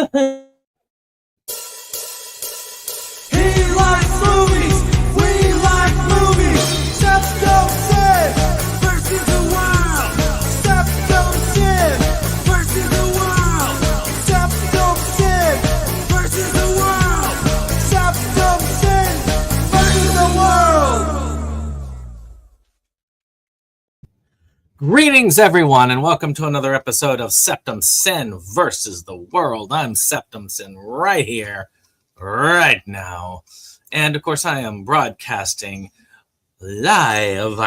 likes movies, we like movies. SeptumSin versus the world. SeptumSin versus the world. SeptumSin versus the world. SeptumSin versus the world. Greetings, everyone, and welcome to another episode of SeptumSin versus the world. I'm SeptumSin right here, right now. And, of course, I am broadcasting live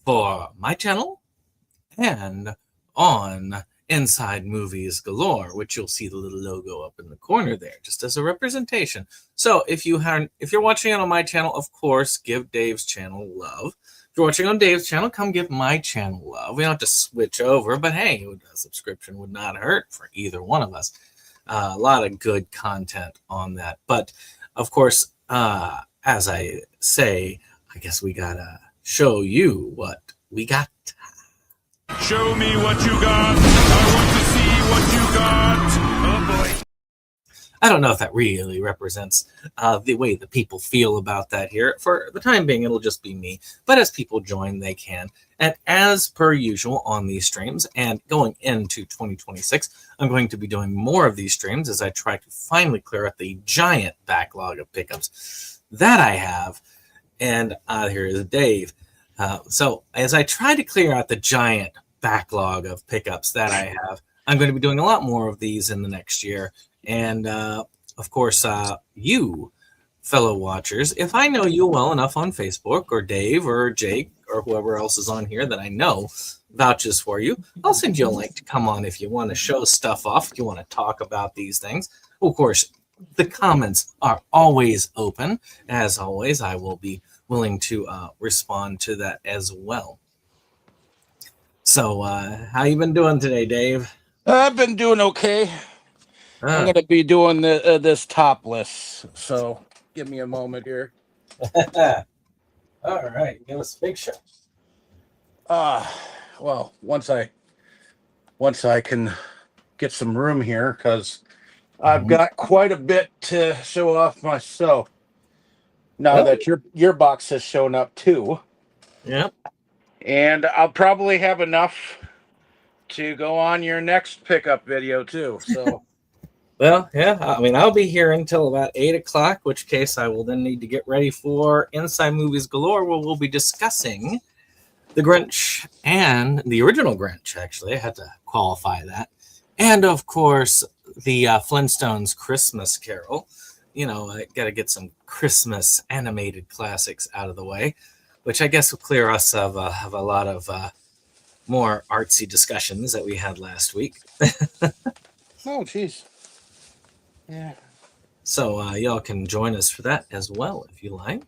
for my channel and on Inside Movies Galore, which you'll see the little logo up in the corner there, just as a representation. So if you're watching it on my channel, of course, give Dave's channel love. If you're watching on Dave's channel, come give my channel love. We don't have to switch over, but hey, a subscription would not hurt for either one of us. A lot of good content on that. But, of course, as I say, I guess we gotta show you what we got. Show me what you got. I want to see what you got. Oh, boy. I don't know if that really represents the way the people feel about that here. For the time being, it'll just be me. But as people join, they can. And as per usual on these streams, and going into 2026, I'm going to be doing more of these streams as I try to finally clear up the giant backlog of pickups that I have. And here is Dave. So as I try to clear out the giant backlog of pickups that I have, I'm going to be doing a lot more of these in the next year. And, of course, you, fellow watchers, if I know you well enough on Facebook, or Dave, or Jake, or whoever else is on here that I know vouches for you, I'll send you a link to come on if you want to show stuff off, if you want to talk about these things. Of course, the comments are always open. As always, I will be willing to respond to that as well. So, how you been doing today, Dave? I've been doing okay. I'm going to be doing this topless, so give me a moment here. All right, give us a picture. Well, once I can get some room here, because I've got quite a bit to show off myself. Now that your box has shown up too. Yep. And I'll probably have enough to go on your next pickup video too. So. Well, yeah, I mean, I'll be here until about 8 o'clock, which case I will then need to get ready for Inside Movies Galore, where we'll be discussing The Grinch and the original Grinch, actually. I had to qualify that. And, of course, the Flintstones Christmas Carol. You know, I got to get some Christmas animated classics out of the way, which I guess will clear us of a lot of more artsy discussions that we had last week. Oh, jeez. Yeah. So y'all can join us for that as well if you like.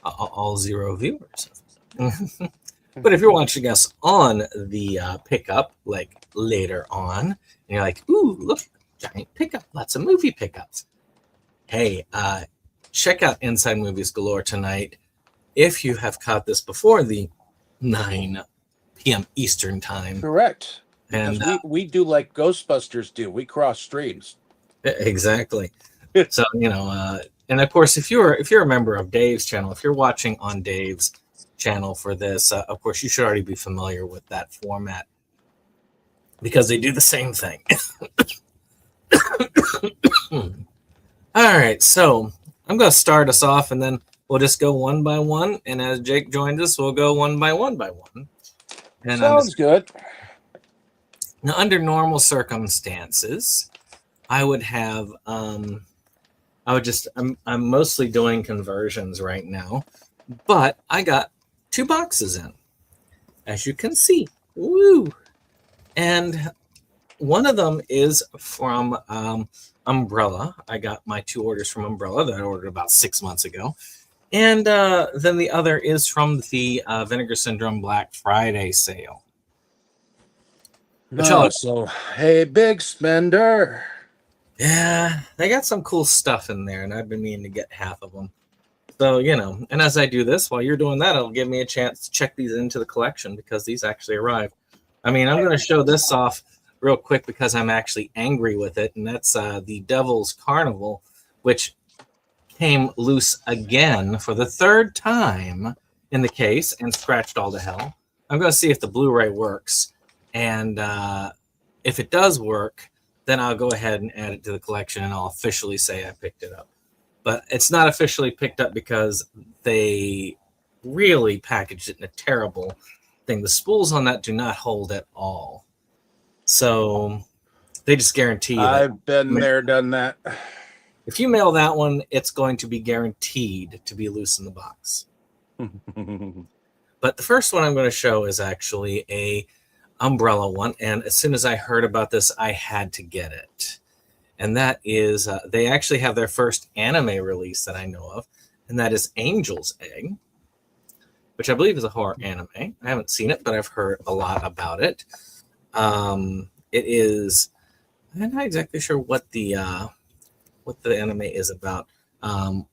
All 0 viewers. But if you're watching us on the pickup, like later on, and you're like, ooh, look, giant pickup, lots of movie pickups. Hey, check out Inside Movies Galore tonight if you have caught this before the 9 p.m. Eastern time. Correct. And we do like Ghostbusters do. We cross streams. Exactly. So, you know, and of course, if you're a member of Dave's channel, if you're watching on Dave's channel for this, of course, you should already be familiar with that format because they do the same thing. All right, so I'm going to start us off, and then we'll just go one by one. And as Jake joins us, we'll go one by one by one. And sounds good. Now, under normal circumstances, I would have, I'm mostly doing conversions right now, but I got 2 boxes in, as you can see. Woo! And one of them is from Umbrella. I got my 2 orders from Umbrella that I ordered about 6 months ago. And then the other is from the Vinegar Syndrome Black Friday sale. So, hey, big spender. Yeah, they got some cool stuff in there, and I've been meaning to get half of them. So, you know, and as I do this, while you're doing that, it'll give me a chance to check these into the collection because these actually arrived. I mean, I'm going to show this off real quick because I'm actually angry with it, and that's the Devil's Carnival, which came loose again for the third time in the case and scratched all to hell. I'm going to see if the Blu-ray works, and if it does work, then I'll go ahead and add it to the collection, and I'll officially say I picked it up. But it's not officially picked up because they really packaged it in a terrible thing. The spools on that do not hold at all. So they just guarantee you that I've been there, done that. if you mail that one, it's going to be guaranteed to be loose in the box. But the first one I'm going to show is actually a umbrella one. And as soon as I heard about this, I had to get it. And that is, they actually have their first anime release that I know of. And that is Angel's Egg, which I believe is a horror anime. I haven't seen it, but I've heard a lot about it. It is, I'm not exactly sure what the anime is about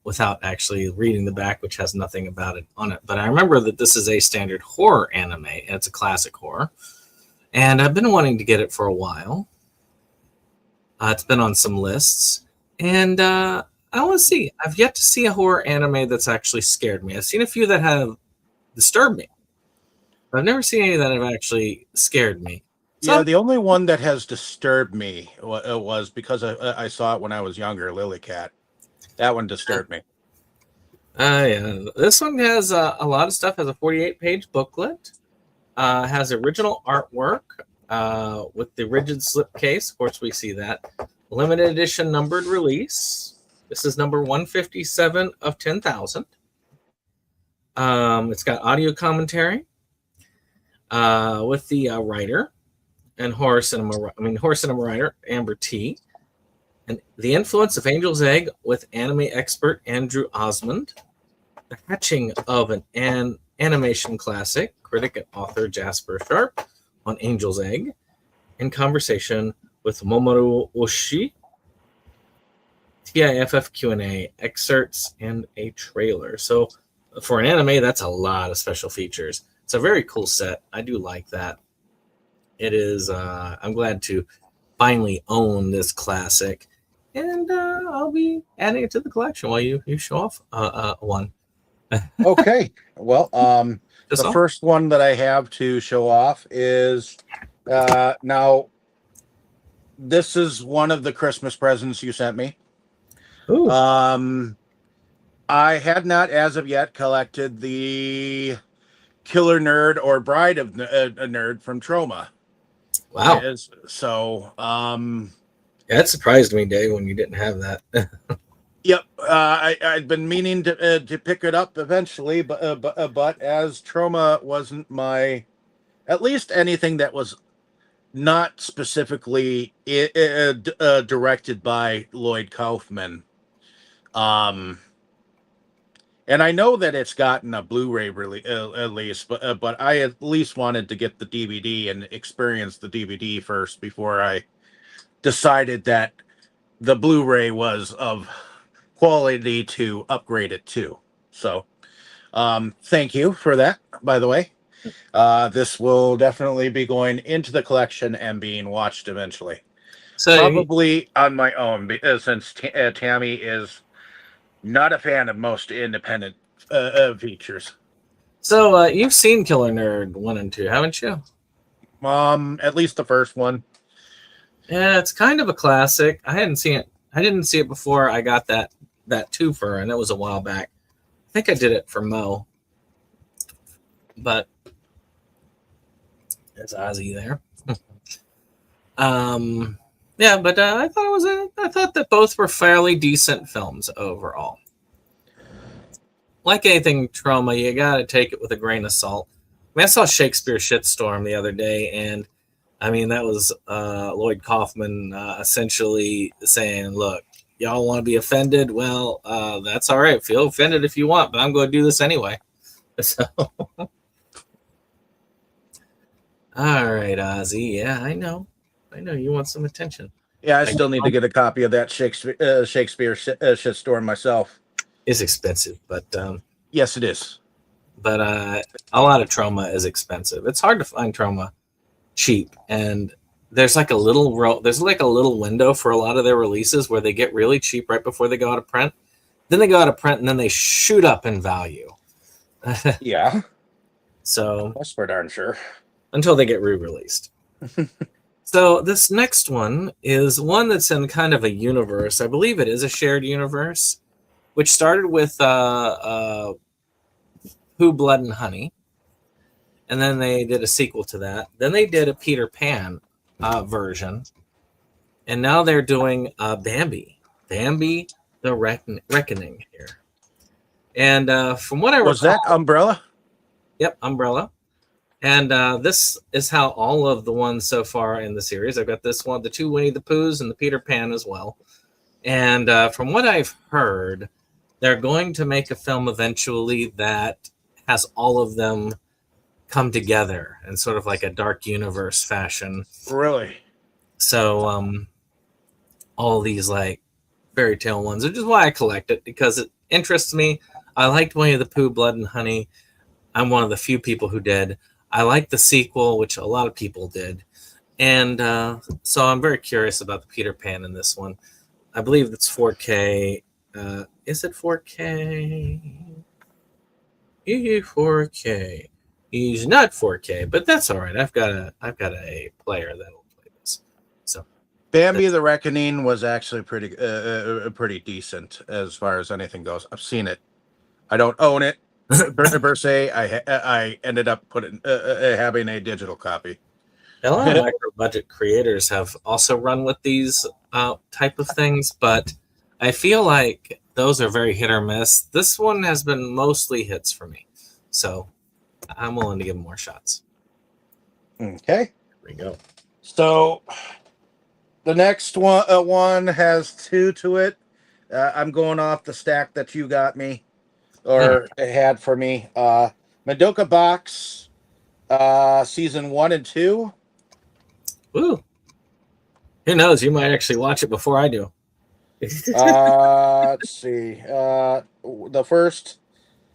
without actually reading the back, which has nothing about it on it. But I remember that this is a standard horror anime, and it's a classic horror. And I've been wanting to get it for a while. It's been on some lists. And I want to see. I've yet to see a horror anime that's actually scared me. I've seen a few that have disturbed me. But I've never seen any that have actually scared me. So, Yeah, the only one that has disturbed me was because I saw it when I was younger, Lily Cat. That one disturbed me. Yeah. This one has a lot of stuff. Has a 48-page booklet. Has original artwork with the rigid slipcase. Of course, we see that. Limited edition numbered release. This is number 157 of 10,000. It's got audio commentary with the writer and horror cinema writer Amber T. And the influence of Angel's Egg with anime expert Andrew Osmond. The hatching of an animation classic, critic and author Jasper Sharp on Angel's Egg, in conversation with Momoru Oshii, TIFF Q&A, excerpts, and a trailer. So for an anime, that's a lot of special features. It's a very cool set. I do like that. It is, I'm glad to finally own this classic, and I'll be adding it to the collection while you show off one. Okay. Well, the first one that I have to show off is now this is one of the Christmas presents you sent me. Ooh. I had not as of yet collected the Killer Nerd or Bride of a Nerd from Troma. Wow. So yeah, it surprised me, Dave, when you didn't have that. Yep, I'd been meaning to pick it up eventually, but as Troma wasn't my, at least anything that was not specifically directed by Lloyd Kaufman, and I know that it's gotten a Blu-ray release, but I at least wanted to get the DVD and experience the DVD first before I decided that the Blu-ray was of quality to upgrade it to. So thank you for that, by the way. This will definitely be going into the collection and being watched eventually. So probably on my own, since Tammy is not a fan of most independent features. So you've seen Killer Nerd 1 and 2, haven't you? At least the first one. Yeah, it's kind of a classic. I hadn't seen it. I didn't see it before I got that twofer, and that was a while back. I think I did it for Mo, but there's Ozzy there. Yeah, but I thought that both were fairly decent films overall. Like anything Troma, you gotta take it with a grain of salt. I mean, I saw Shakespeare Shitstorm the other day, and I mean that was Lloyd Kaufman essentially saying, "Look, y'all want to be offended? Well, that's all right. Feel offended if you want, but I'm going to do this anyway." So, all right, Ozzy. Yeah, I know you want some attention. Yeah, I still need to get a copy of that Shakespeare Shitstorm myself. It's expensive, but yes, it is. But a lot of Troma is expensive. It's hard to find Troma cheap, and there's like a little window for a lot of their releases where they get really cheap right before they go out of print. Then they go out of print and then they shoot up in value. Yeah, So that's for darn sure. until they get re-released. So this next one is one that's in kind of a universe. I believe it is a shared universe, which started with Who, Blood, and Honey. And then they did a sequel to that. Then they did a Peter Pan version. And now they're doing Bambi. Bambi, the Reckoning here. And from what I recall... Was that Umbrella? Yep, Umbrella. And this is how all of the ones so far in the series. I've got this one, the two Winnie the Poohs, and the Peter Pan as well. And from what I've heard, they're going to make a film eventually that has all of them come together in sort of like a dark universe fashion. Really? So all these like fairy tale ones, which is why I collect it, because it interests me. I liked Winnie the Pooh, Blood and Honey. I'm one of the few people who did. I like the sequel, which a lot of people did. And so I'm very curious about the Peter Pan in this one. I believe it's 4K. Is it 4K? 4K. He's not 4K, but that's all right. I've got a player that'll play this. So Bambi the Reckoning was actually pretty decent as far as anything goes. I've seen it. I don't own it per se. I ended up having a digital copy. A lot of micro budget creators have also run with these type of things, but I feel like those are very hit or miss. This one has been mostly hits for me, so I'm willing to give them more shots. Okay. There we go. So the next one has two to it. I'm going off the stack that you got me, or had for me. Madoka Box, season 1 and 2. Woo! Who knows? You might actually watch it before I do. Let's see. The first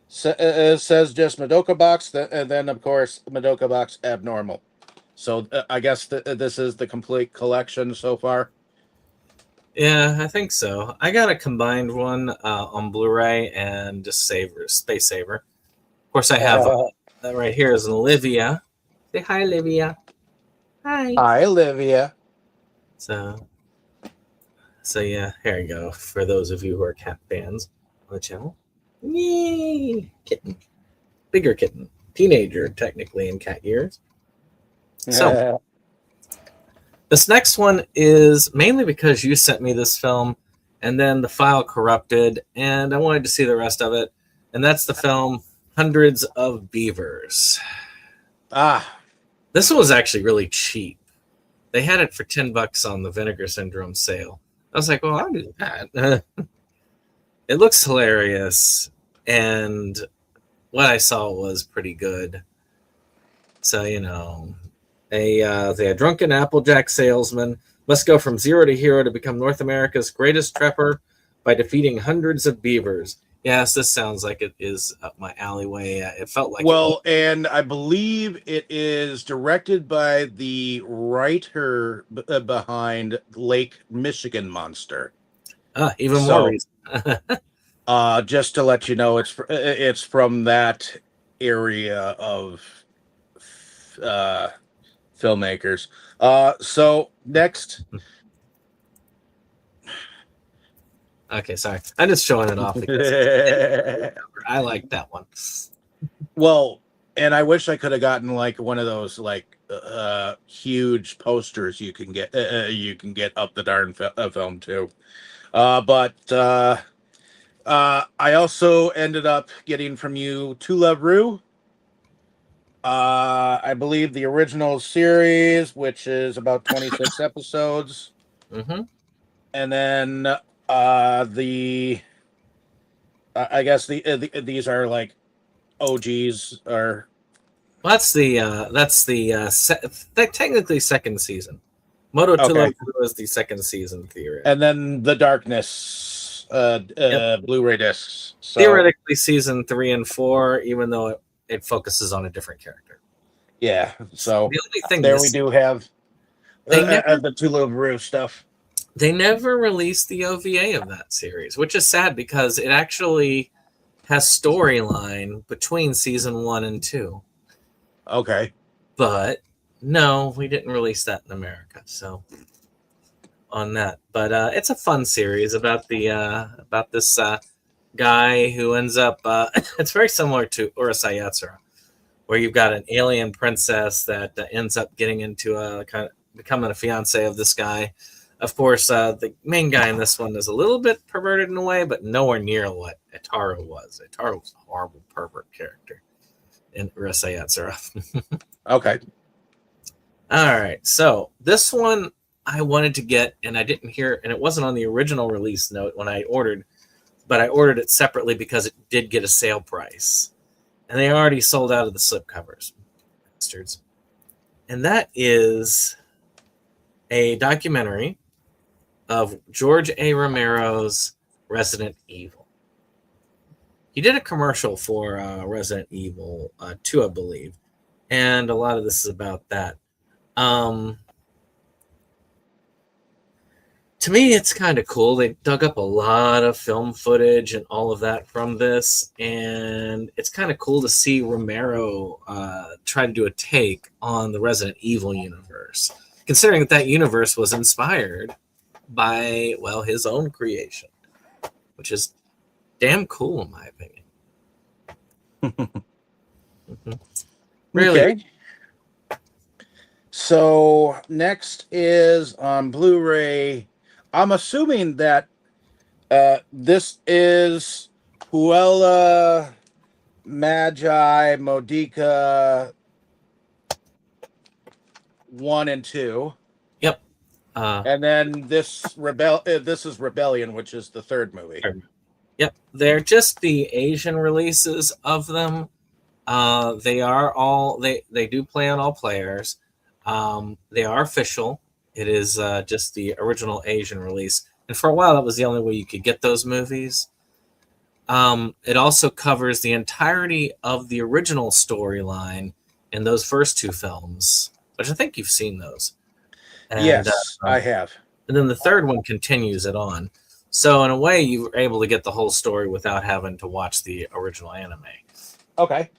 says just Madoka Box, and then of course Madoka Box Abnormal. So I guess this is the complete collection so far. Yeah, I think so. I got a combined one on Blu-ray and just Space Saver. Of course, I have that right here is an Olivia. Say hi, Olivia. Hi. Hi, Olivia. So yeah, here you go. For those of you who are cat fans on the channel. Yay! Kitten. Bigger kitten. Teenager, technically, in cat years. So, this next one is mainly because you sent me this film, and then the file corrupted, and I wanted to see the rest of it. And that's the film Hundreds of Beavers. This one was actually really cheap. They had it for $10 on the Vinegar Syndrome sale. I was like, well, I'll do that. It looks hilarious, and what I saw was pretty good. So, you know, a drunken Applejack salesman must go from zero to hero to become North America's greatest trapper by defeating hundreds of beavers. Yes, this sounds like it is up my alleyway. It felt like and I believe it is directed by the writer behind Lake Michigan Monster. Even more reason. Just to let you know, it's from that area of filmmakers. So next. Okay, sorry. I'm just showing it off because I like that one. Well, and I wish I could have gotten like one of those like huge posters you can get up the darn film too. But I also ended up getting from you To Love Rue. I believe the original series, which is about 26 episodes. Mm-hmm. And then I guess these are like OGs or. Well, that's technically second season. Moto to Love Rue is the second season theory. And then The Darkness Blu-ray discs. So, theoretically season 3 and 4, even though it focuses on a different character. Yeah. So the only thing there we do have They never The Toulouse stuff. they never released the OVA of that series, which is sad because it actually has storyline between season 1 and 2. Okay. But no, we didn't release that in America. So on that, but it's a fun series about this guy who ends up. It's very similar to Urusei Yatsura, where you've got an alien princess that ends up getting into a kind of becoming a fiance of this guy. Of course, the main guy in this one is a little bit perverted in a way, but nowhere near what Itaru was. Itaru was a horrible pervert character in Urusei Yatsura. Okay. All right, so this one I wanted to get, and I didn't hear, and it wasn't on the original release note when I ordered, but I ordered it separately because it did get a sale price, and they already sold out of the slipcovers, bastards. And that is a documentary of George A. Romero's Resident Evil. He did a commercial for Resident Evil 2, I believe, and a lot of this is about that. To me, it's kind of cool. They dug up a lot of film footage and all of that from this, and it's kind of cool to see Romero try to do a take on the Resident Evil universe, considering that universe was inspired by, well, his own creation, which is damn cool in my opinion. Really. Okay. So next is on Blu-ray. I'm assuming that this is Huela Magi Modica 1 and 2. Yep. And then this is Rebellion, which is the third movie. Yep. They're just the Asian releases of them. They are all they do play on all players. They are official. It is just the original Asian release, and for a while that was the only way you could get those movies. It also covers the entirety of the original storyline in those first 2 films, which I think you've seen those. And, yes, I have. And then the third one continues it on. So in a way, you were able to get the whole story without having to watch the original anime. Okay.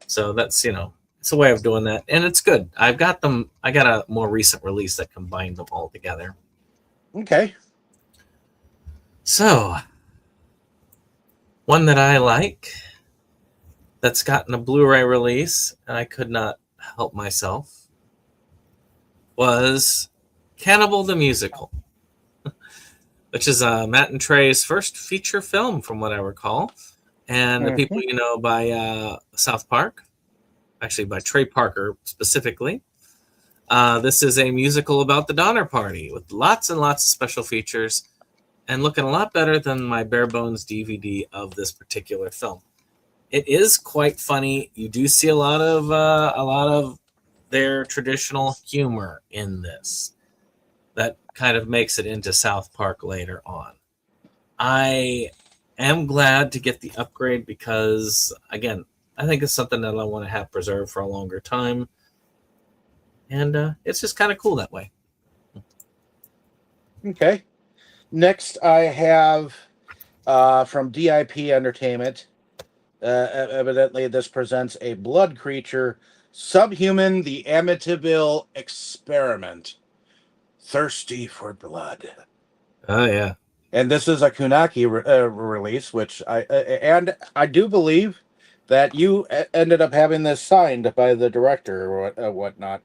So that's, it's a way of doing that. And it's good. I got a more recent release that combined them all together. Okay. So, one that I like that's gotten a Blu-ray release, and I could not help myself, was Cannibal the Musical, which is Matt and Trey's first feature film, from what I recall. And the people you know by South Park, actually by Trey Parker specifically. This is a musical about the Donner Party with lots and lots of special features and looking a lot better than my bare bones DVD of this particular film. It is quite funny. You do see a lot of their traditional humor in this that kind of makes it into South Park later on. I am glad to get the upgrade because, again, I think it's something that I want to have preserved for a longer time. And it's just kind of cool that way. Okay. Next, I have from DIP Entertainment. Evidently, this presents a blood creature, Subhuman, the Amityville Experiment. Thirsty for blood. Oh, yeah. And this is a Kunaki release, which I do believe that you ended up having this signed by the director or whatnot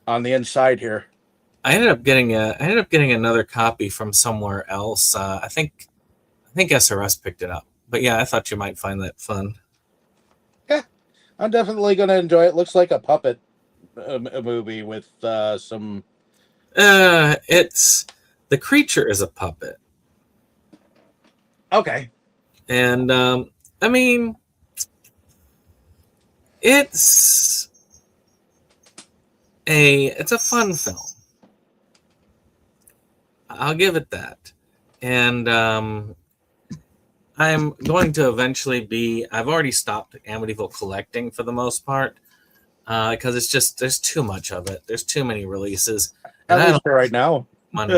on the inside here. I ended up getting another copy from somewhere else. I think SRS picked it up. But yeah, I thought you might find that fun. Yeah, I'm definitely going to enjoy it. Looks like a puppet movie with some. It's the creature is a puppet. Okay. And I mean, it's a fun film. I'll give it that. And I'm going to eventually I've already stopped Amityville collecting for the most part. because it's just there's too much of it. There's too many releases, At and I least don't for right now. have money.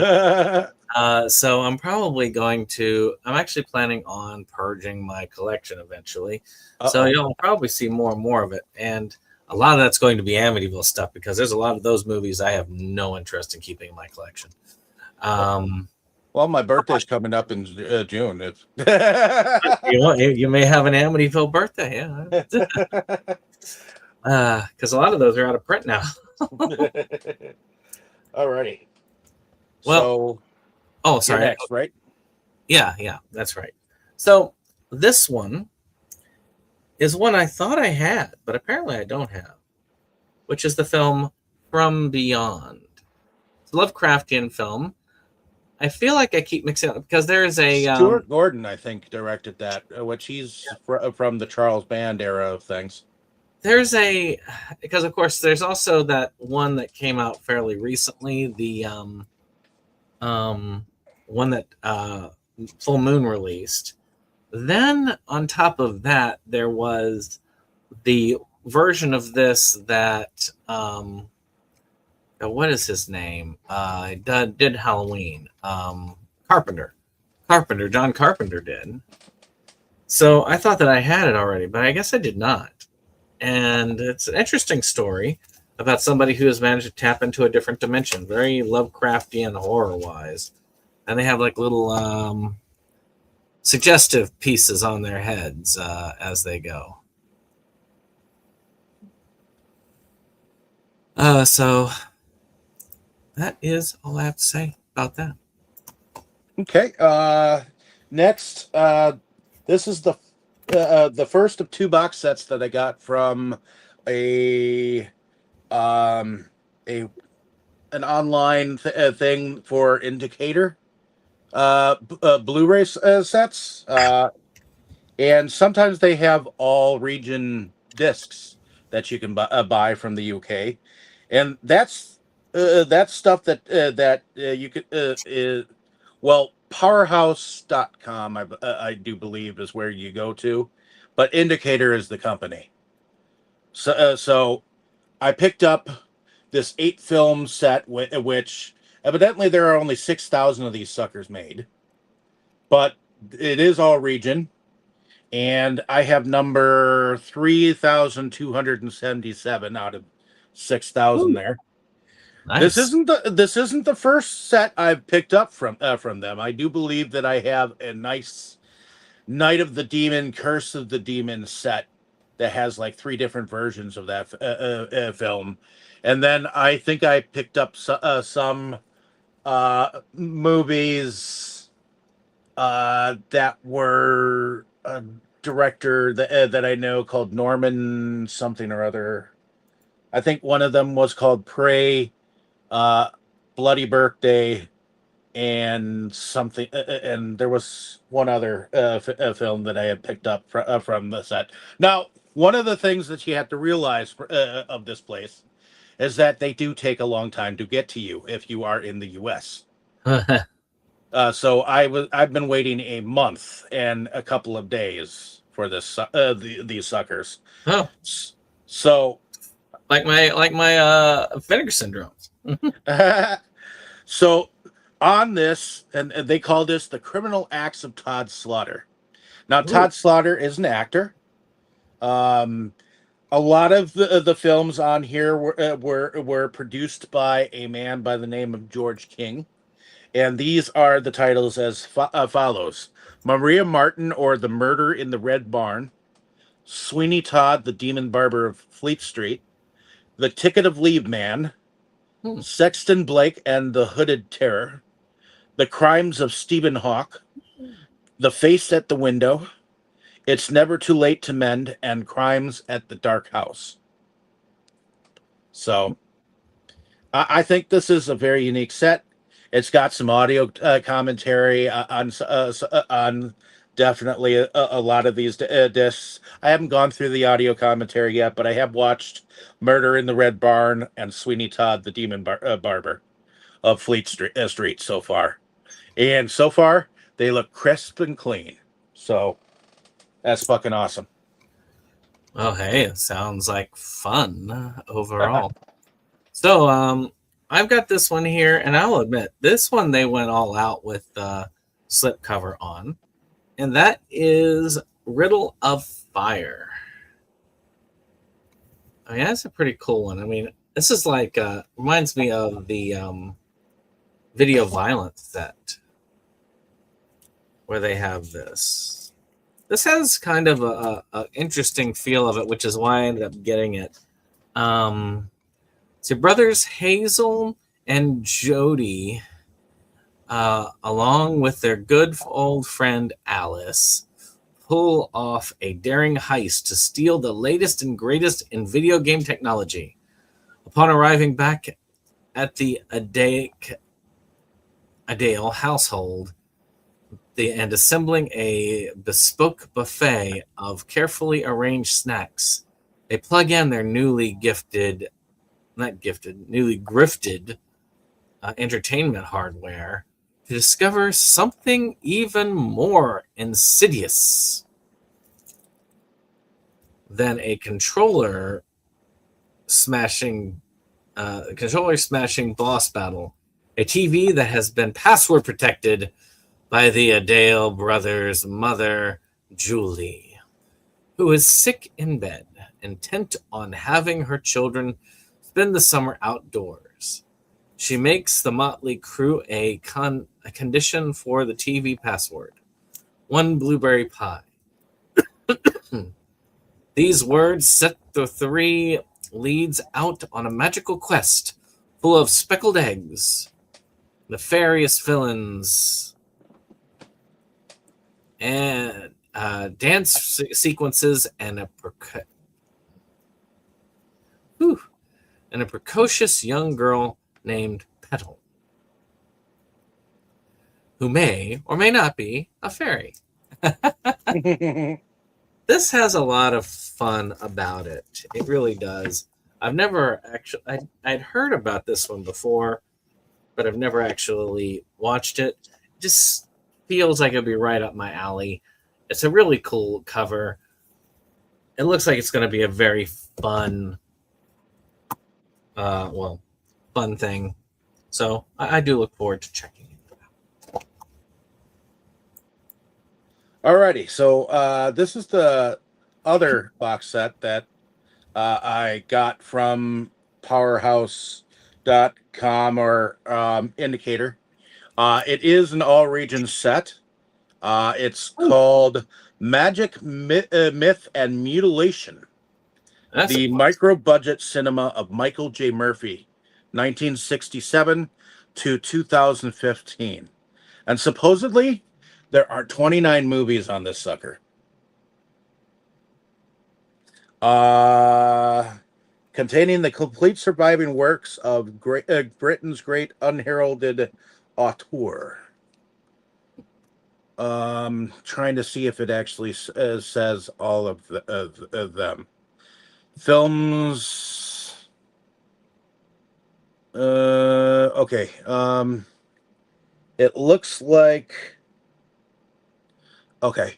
So I'm probably going to. I'm actually planning on purging my collection eventually. So Uh-oh. you'll probably see more and more of it, and a lot of that's going to be Amityville stuff because there's a lot of those movies I have no interest in keeping in my collection. Well, my birthday's coming up in June. You may have an Amityville birthday, yeah. Because a lot of those are out of print now. Alrighty. Well, So, oh, sorry. you're next, right? Yeah, that's right. So this one is one I thought I had, but apparently I don't have, which is the film From Beyond. It's a Lovecraftian film. I feel like I keep mixing up because there is a Stuart Gordon, I think, directed that, which he's from the Charles Band era of things. there's a because of course there's also that one that came out fairly recently, the one that Full Moon released. Then on top of that, there was the version of this that what is his name? Did Halloween? John Carpenter did. So I thought that I had it already, but I guess I did not. And it's an interesting story about somebody who has managed to tap into a different dimension, very Lovecraftian horror wise. And they have like little suggestive pieces on their heads as they go. So that is all I have to say about that. Okay. Next, this is the first of two box sets that I got from an online thing for Indicator Blu-ray sets, and sometimes they have all region discs that you can buy from the UK, and that's stuff that you could well, powerhouse.com I do believe is where you go to, but Indicator is the company. So I picked up this 8-film set, which evidently there are only 6,000 of these suckers made, but it is all region, and I have number 3,277 out of 6,000 there. Nice. This isn't the first set I've picked up from them. I do believe that I have a nice Night of the Demon, Curse of the Demon set that has like 3 different versions of that film, and then I think I picked up some movies that were a director that I know called Norman something or other. I think one of them was called Prey, Bloody Birthday, and something, and there was one other film that I had picked up from the set. Now, one of the things that you have to realize of this place is that they do take a long time to get to you if you are in the U.S. So I've been waiting a month and a couple of days for this these suckers. Oh, So like my vinegar syndromes. so on this, and they call this the criminal acts of Todd Slaughter. Now, Todd Slaughter is an actor. A lot of the films on here were produced by a man by the name of George King, and these are the titles as follows: Maria Martin, or The Murder in the Red Barn; Sweeney Todd, the Demon Barber of Fleet Street; The Ticket of Leave Man; Sexton Blake and the Hooded Terror; The Crimes of Stephen Hawke; The Face at the Window; It's Never Too Late to Mend; and Crimes at the Dark House. So I think this is a very unique set. It's got some audio commentary on definitely a lot of these discs. I haven't gone through the audio commentary yet, but I have watched Murder in the Red Barn and Sweeney Todd, the Demon Barber of Fleet Street so far. And so far, they look crisp and clean. So that's fucking awesome. Oh, hey, it sounds like fun overall. So, I've got this one here, and I'll admit, this one they went all out with the slipcover on, and that is Riddle of Fire. I mean, that's a pretty cool one. I mean, this is like, reminds me of the video violence set where they have this. This has kind of a interesting feel of it, which is why I ended up getting it. So brothers Hazel and Jody, along with their good old friend Alice, pull off a daring heist to steal the latest and greatest in video game technology. Upon arriving back at the Adale household, and assembling a bespoke buffet of carefully arranged snacks, they plug in their newly grifted entertainment hardware to discover something even more insidious than a controller smashing boss battle. A TV that has been password protected by the Adale brothers' mother, Julie, who is sick in bed, intent on having her children spend the summer outdoors. She makes the motley crew a condition for the TV password: one blueberry pie. These words set the three leads out on a magical quest full of speckled eggs, nefarious villains, and dance sequences, and a precocious young girl named Petal, who may or may not be a fairy. This has a lot of fun about it. It really does. I've never actually, I'd heard about this one before, but I've never actually watched it. It just feels like it'd be right up my alley. It's a really cool cover. It looks like it's going to be a very fun, fun thing. So I do look forward to checking it out. Alrighty, so this is the other box set that I got from powerhouse.com or Indicator. It is an all-region set. It's called Magic, Myth, and Mutilation. That's The micro-budget cinema of Michael J. Murphy, 1967 to 2015. And supposedly, there are 29 movies on this sucker. Containing the complete surviving works of Britain's great unheralded auteur. Trying to see if it actually says all of them. Filmz. Okay. It looks like. Okay,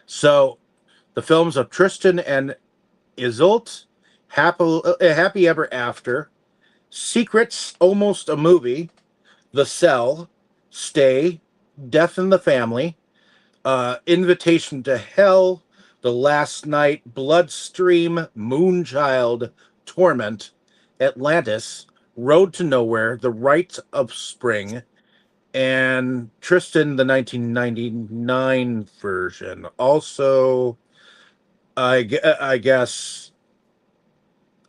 so the films of Tristan and Isolde, Happy Ever After, Secrets, Almost a Movie, The Cell, Stay, Death in the Family, Invitation to Hell, The Last Night, Bloodstream, Moonchild, Torment, Atlantis, Road to Nowhere, The Rite of Spring, and Tristan, the 1999 version. Also, I guess,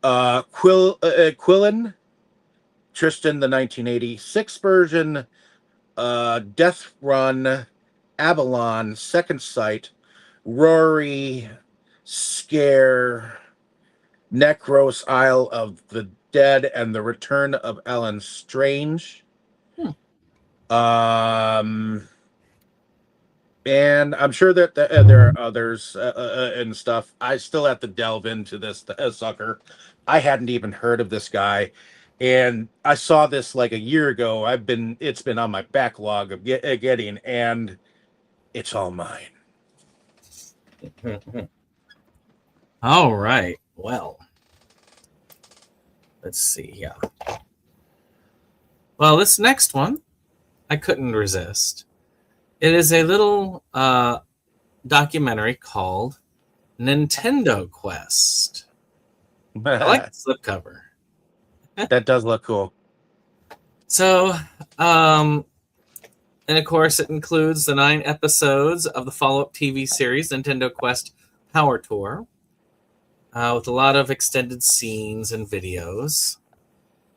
Quillen, Tristan, the 1986 version, Death Run, Avalon, Second Sight, Rory, Scare, Necros, Isle of the Dead, and The Return of Ellen Strange. And I'm sure that there are others and stuff. I still have to delve into this sucker. I hadn't even heard of this guy, and I saw this like a year ago. It's been on my backlog of getting, and it's all mine. All right. Well, let's see. Yeah. Well, this next one, I couldn't resist. It is a little documentary called Nintendo Quest. I like the slipcover. That does look cool. So, and of course, it includes the 9 episodes of the follow-up TV series Nintendo Quest Power Tour, with a lot of extended scenes and videos.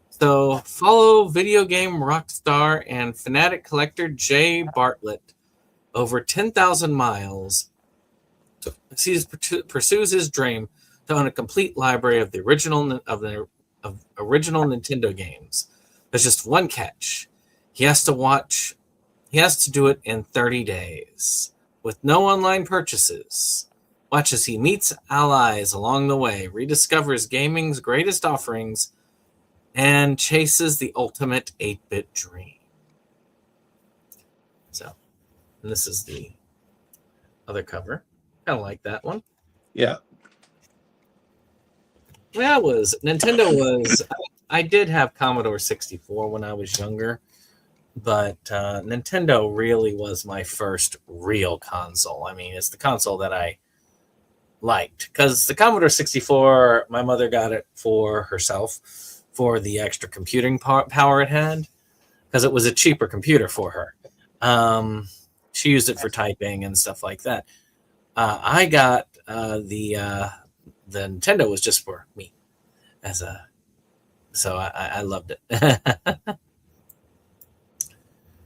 So, follow video game rock star and fanatic collector Jay Bartlett over 10,000 miles. Pursues his dream to own a complete library of the original original Nintendo games. There's just one catch. He has to do it in 30 days with no online purchases. Watch as he meets allies along the way, rediscovers gaming's greatest offerings, and chases the ultimate 8-bit dream. So, and this is the other cover. Kind of like that one. Yeah. Nintendo was, I did have Commodore 64 when I was younger, but Nintendo really was my first real console. I mean, it's the console that I liked, because the Commodore 64, my mother got it for herself for the extra computing power it had, because it was a cheaper computer for her. She used it for typing and stuff like that. I got the Nintendo was just for me, so I loved it.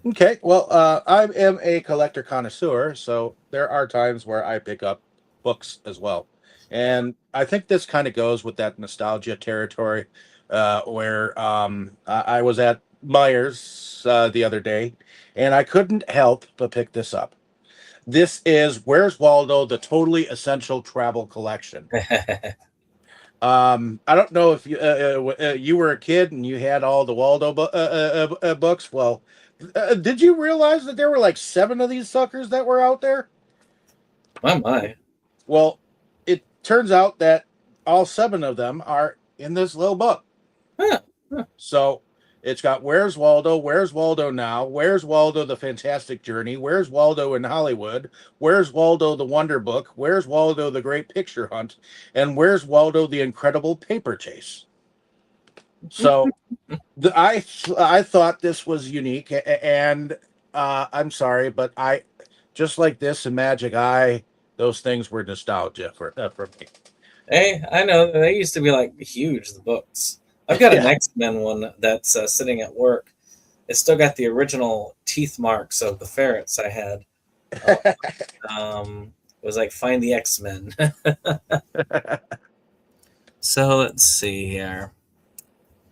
Okay. Well, I am a collector connoisseur, so there are times where I pick up books as well, and I think this kind of goes with that nostalgia territory, where I was at Myers the other day, and I couldn't help but pick this up. This is Where's Waldo, the Totally Essential Travel Collection. I don't know if you were a kid and you had all the Waldo books. Well, did you realize that there were like 7 of these suckers that were out there? My. Well, it turns out that all 7 of them are in this little book. Huh. So it's got Where's Waldo Now, Where's Waldo the Fantastic Journey, Where's Waldo in Hollywood, Where's Waldo the Wonder Book, Where's Waldo the Great Picture Hunt, and Where's Waldo the Incredible Paper Chase. So I thought this was unique, and I'm sorry, but I just like this and Magic Eye, those things were nostalgia for me. Hey, I know they used to be like huge, the books. I've got an X-Men one that's sitting at work. It's still got the original teeth marks of the ferrets I had. It was like Find the X-Men. So let's see here.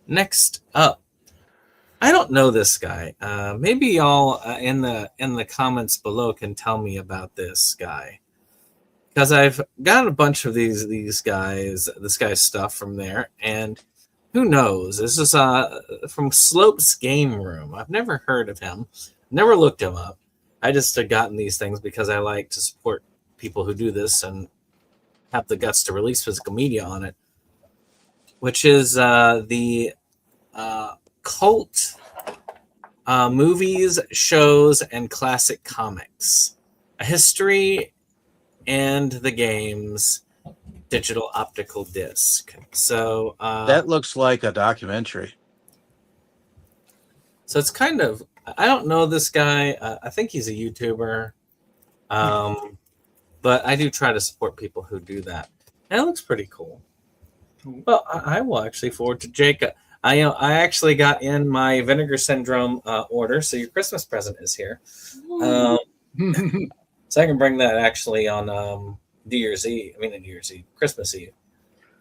Next up, I don't know this guy. Maybe y'all in the comments below can tell me about this guy, because I've got a bunch of this guy's stuff from there, and who knows? This is from Slope's Game Room. I've never heard of him, never looked him up. I just have gotten these things because I like to support people who do this and have the guts to release physical media on it, which is the cult movies, shows, and classic comics, a history and the games digital optical disc. So that looks like a documentary. So it's kind of, I don't know this guy. I think he's a YouTuber, but I do try to support people who do that. And it looks pretty cool. Well, I will actually forward to Jacob. I actually got in my Vinegar Syndrome order, so your Christmas present is here. So I can bring that actually on Christmas Eve,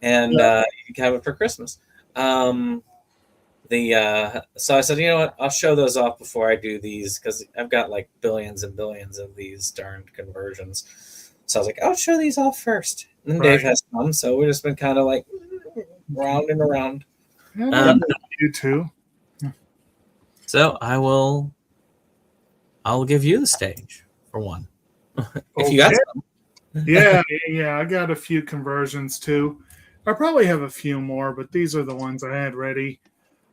and you can have it for Christmas. So I said, you know what, I'll show those off before I do these, because I've got like billions and billions of these darned conversions. So I was like, I'll show these off first. And then Dave has some, so we've just been kind of like round and around. You too. So I'll give you the stage for one. If you got some. Yeah, yeah, I got a few conversions too. I probably have a few more, but these are the ones I had ready.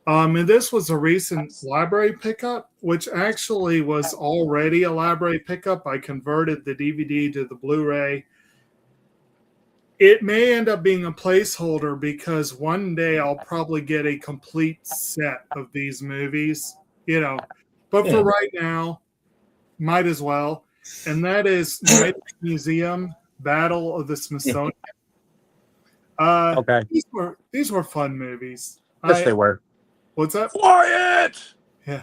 And this was a recent library pickup, which actually was already a library pickup. I converted the DVD to the Blu-ray. It may end up being a placeholder because one day I'll probably get a complete set of these movies, you know. But for Yeah. right now, might as well. And that is Night at the Museum, Battle of the Smithsonian. Okay. These were fun movies. Yes, they were. What's that? Quiet. Yeah.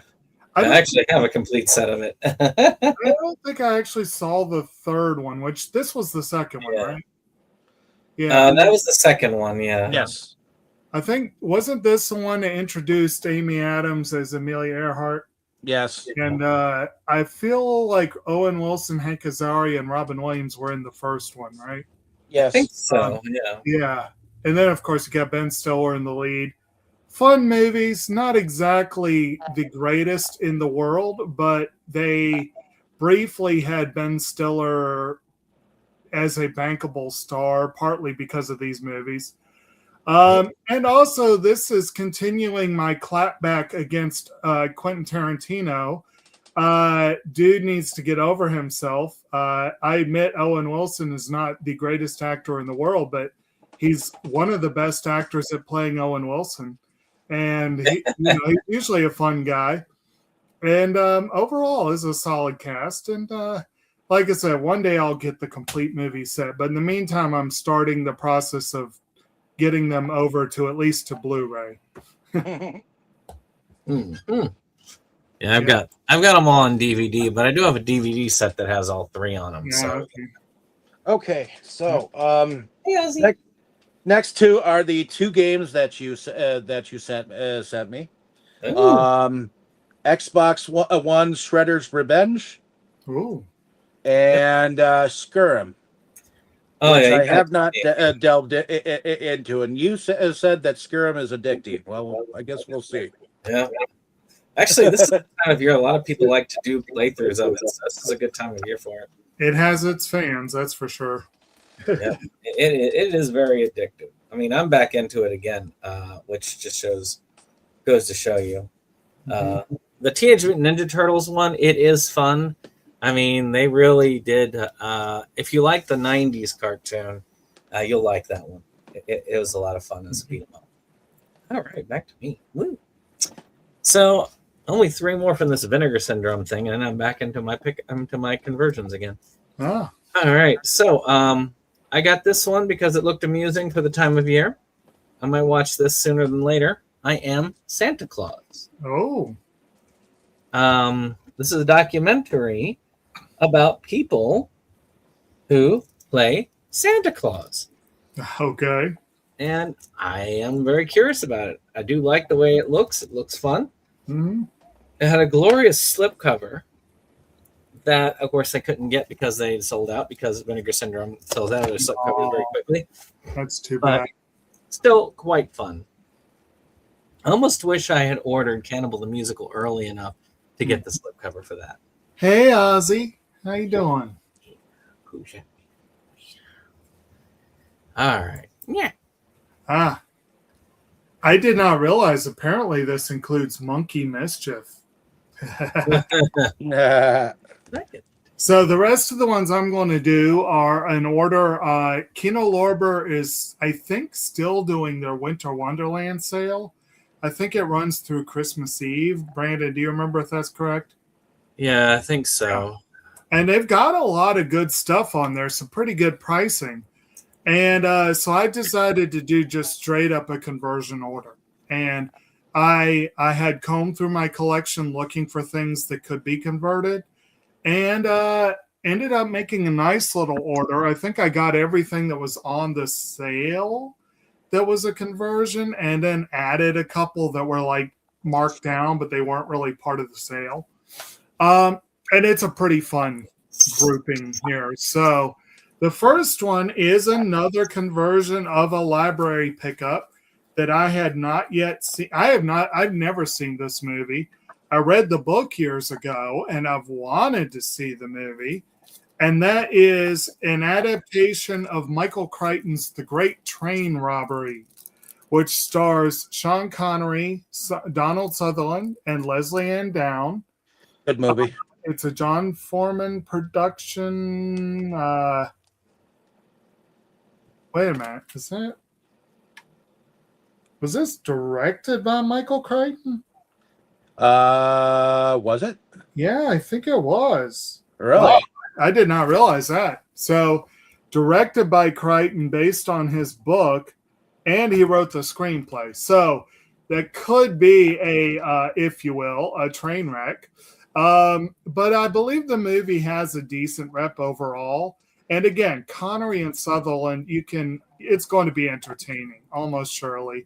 I don't- actually have a complete set of it. I don't think I actually saw the third one, which this was the second one, Yeah. right? Yeah. That was the second one, yeah. Yes. I think, wasn't this the one that introduced Amy Adams as Amelia Earhart? Yes. And I feel like Owen Wilson, Hank Azaria, and Robin Williams were in the first one, right? I Yes. think so, yeah. Yeah. And then, of course, you got Ben Stiller in the lead. Fun movies, not exactly the greatest in the world, but they briefly had Ben Stiller as a bankable star, partly because of these movies. And also, this is continuing my clapback against Quentin Tarantino. Dude needs to get over himself. I admit Owen Wilson is not the greatest actor in the world, but he's one of the best actors at playing Owen Wilson. And he's usually a fun guy. And overall, is a solid cast. And like I said, one day I'll get the complete movie set. But in the meantime, I'm starting the process of getting them over to at least to Blu-ray. Mm-hmm. Yeah, I've got them all on DVD, but I do have a DVD set that has all three on them. Yeah, So okay. Okay. So, hey, Ozzy. next two are the two games that you sent me. Ooh. Xbox One Shredder's Revenge Ooh. and Skyrim, Oh which yeah, I have not delved into. And you said that Skyrim is addicting. Well, I guess we'll see. yeah. Actually, this is the time of year a lot of people like to do playthroughs of it. So this is a good time of year for it. It has its fans, that's for sure. Yeah, it is very addictive. I mean, I'm back into it again, which just goes to show you. The Teenage Mutant Ninja Turtles one, it is fun. I mean, they really did. If you like the '90s cartoon, you'll like that one. It was a lot of fun as a beat 'em up. All right, back to me. Woo. So only three more from this Vinegar Syndrome thing, and I'm back into my conversions again. Ah, All right, so I got this one because it looked amusing for the time of year. I might watch this sooner than later. I Am Santa Claus. oh, This is a documentary about people who play Santa Claus. okay. And I am very curious about it. I do like the way it looks. It looks fun. Hmm. It had a glorious slipcover that, of course, they couldn't get because they sold out, because Vinegar Syndrome sells out of their slipcovers very quickly. That's too But bad. still quite fun. I almost wish I had ordered Cannibal the Musical early enough to get the slipcover for that. Hey, Ozzy. How you doing? All right. Yeah. Ah, I did not realize apparently this includes Monkey Mischief. So the rest of the ones I'm going to do are in order. Kino Lorber is, I think, still doing their Winter Wonderland sale. I think it runs through Christmas Eve. Brandon, do you remember if that's correct? Yeah, I think so. And they've got a lot of good stuff on there, some pretty good pricing. And so I decided to do just straight up a conversion order. And I had combed through my collection looking for things that could be converted, and ended up making a nice little order. I think I got everything that was on the sale that was a conversion, and then added a couple that were like marked down, but they weren't really part of the sale. And it's a pretty fun grouping here. So the first one is another conversion of a library pickup that I had not yet seen. I've never seen this movie. I read the book years ago and I've wanted to see the movie. And that is an adaptation of Michael Crichton's The Great Train Robbery, which stars Sean Connery, Donald Sutherland, and Leslie Ann Down. Good movie. It's a John Foreman production. Wait a minute. Was this directed by Michael Crichton? Was it? Yeah, I think it was. Really? Wow, I did not realize that. So, directed by Crichton based on his book, and he wrote the screenplay. So, that could be if you will, a train wreck. But I believe the movie has a decent rep overall. And again, Connery and Sutherland, it's going to be entertaining, almost surely.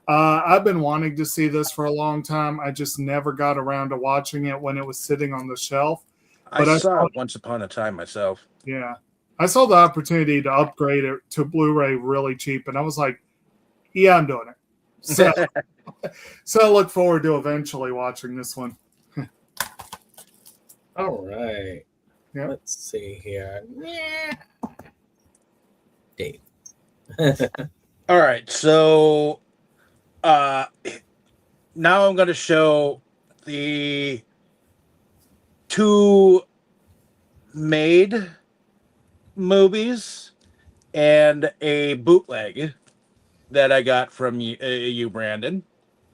I've been wanting to see this for a long time. I just never got around to watching it when it was sitting on the shelf. But I saw it once upon a time myself. Yeah. I saw the opportunity to upgrade it to Blu-ray really cheap, and I was like, yeah, I'm doing it. So I look forward to eventually watching this one. All right. Yeah. Let's see here. Dave. All right, so now I'm going to show the two made movies and a bootleg that I got from you Brandon.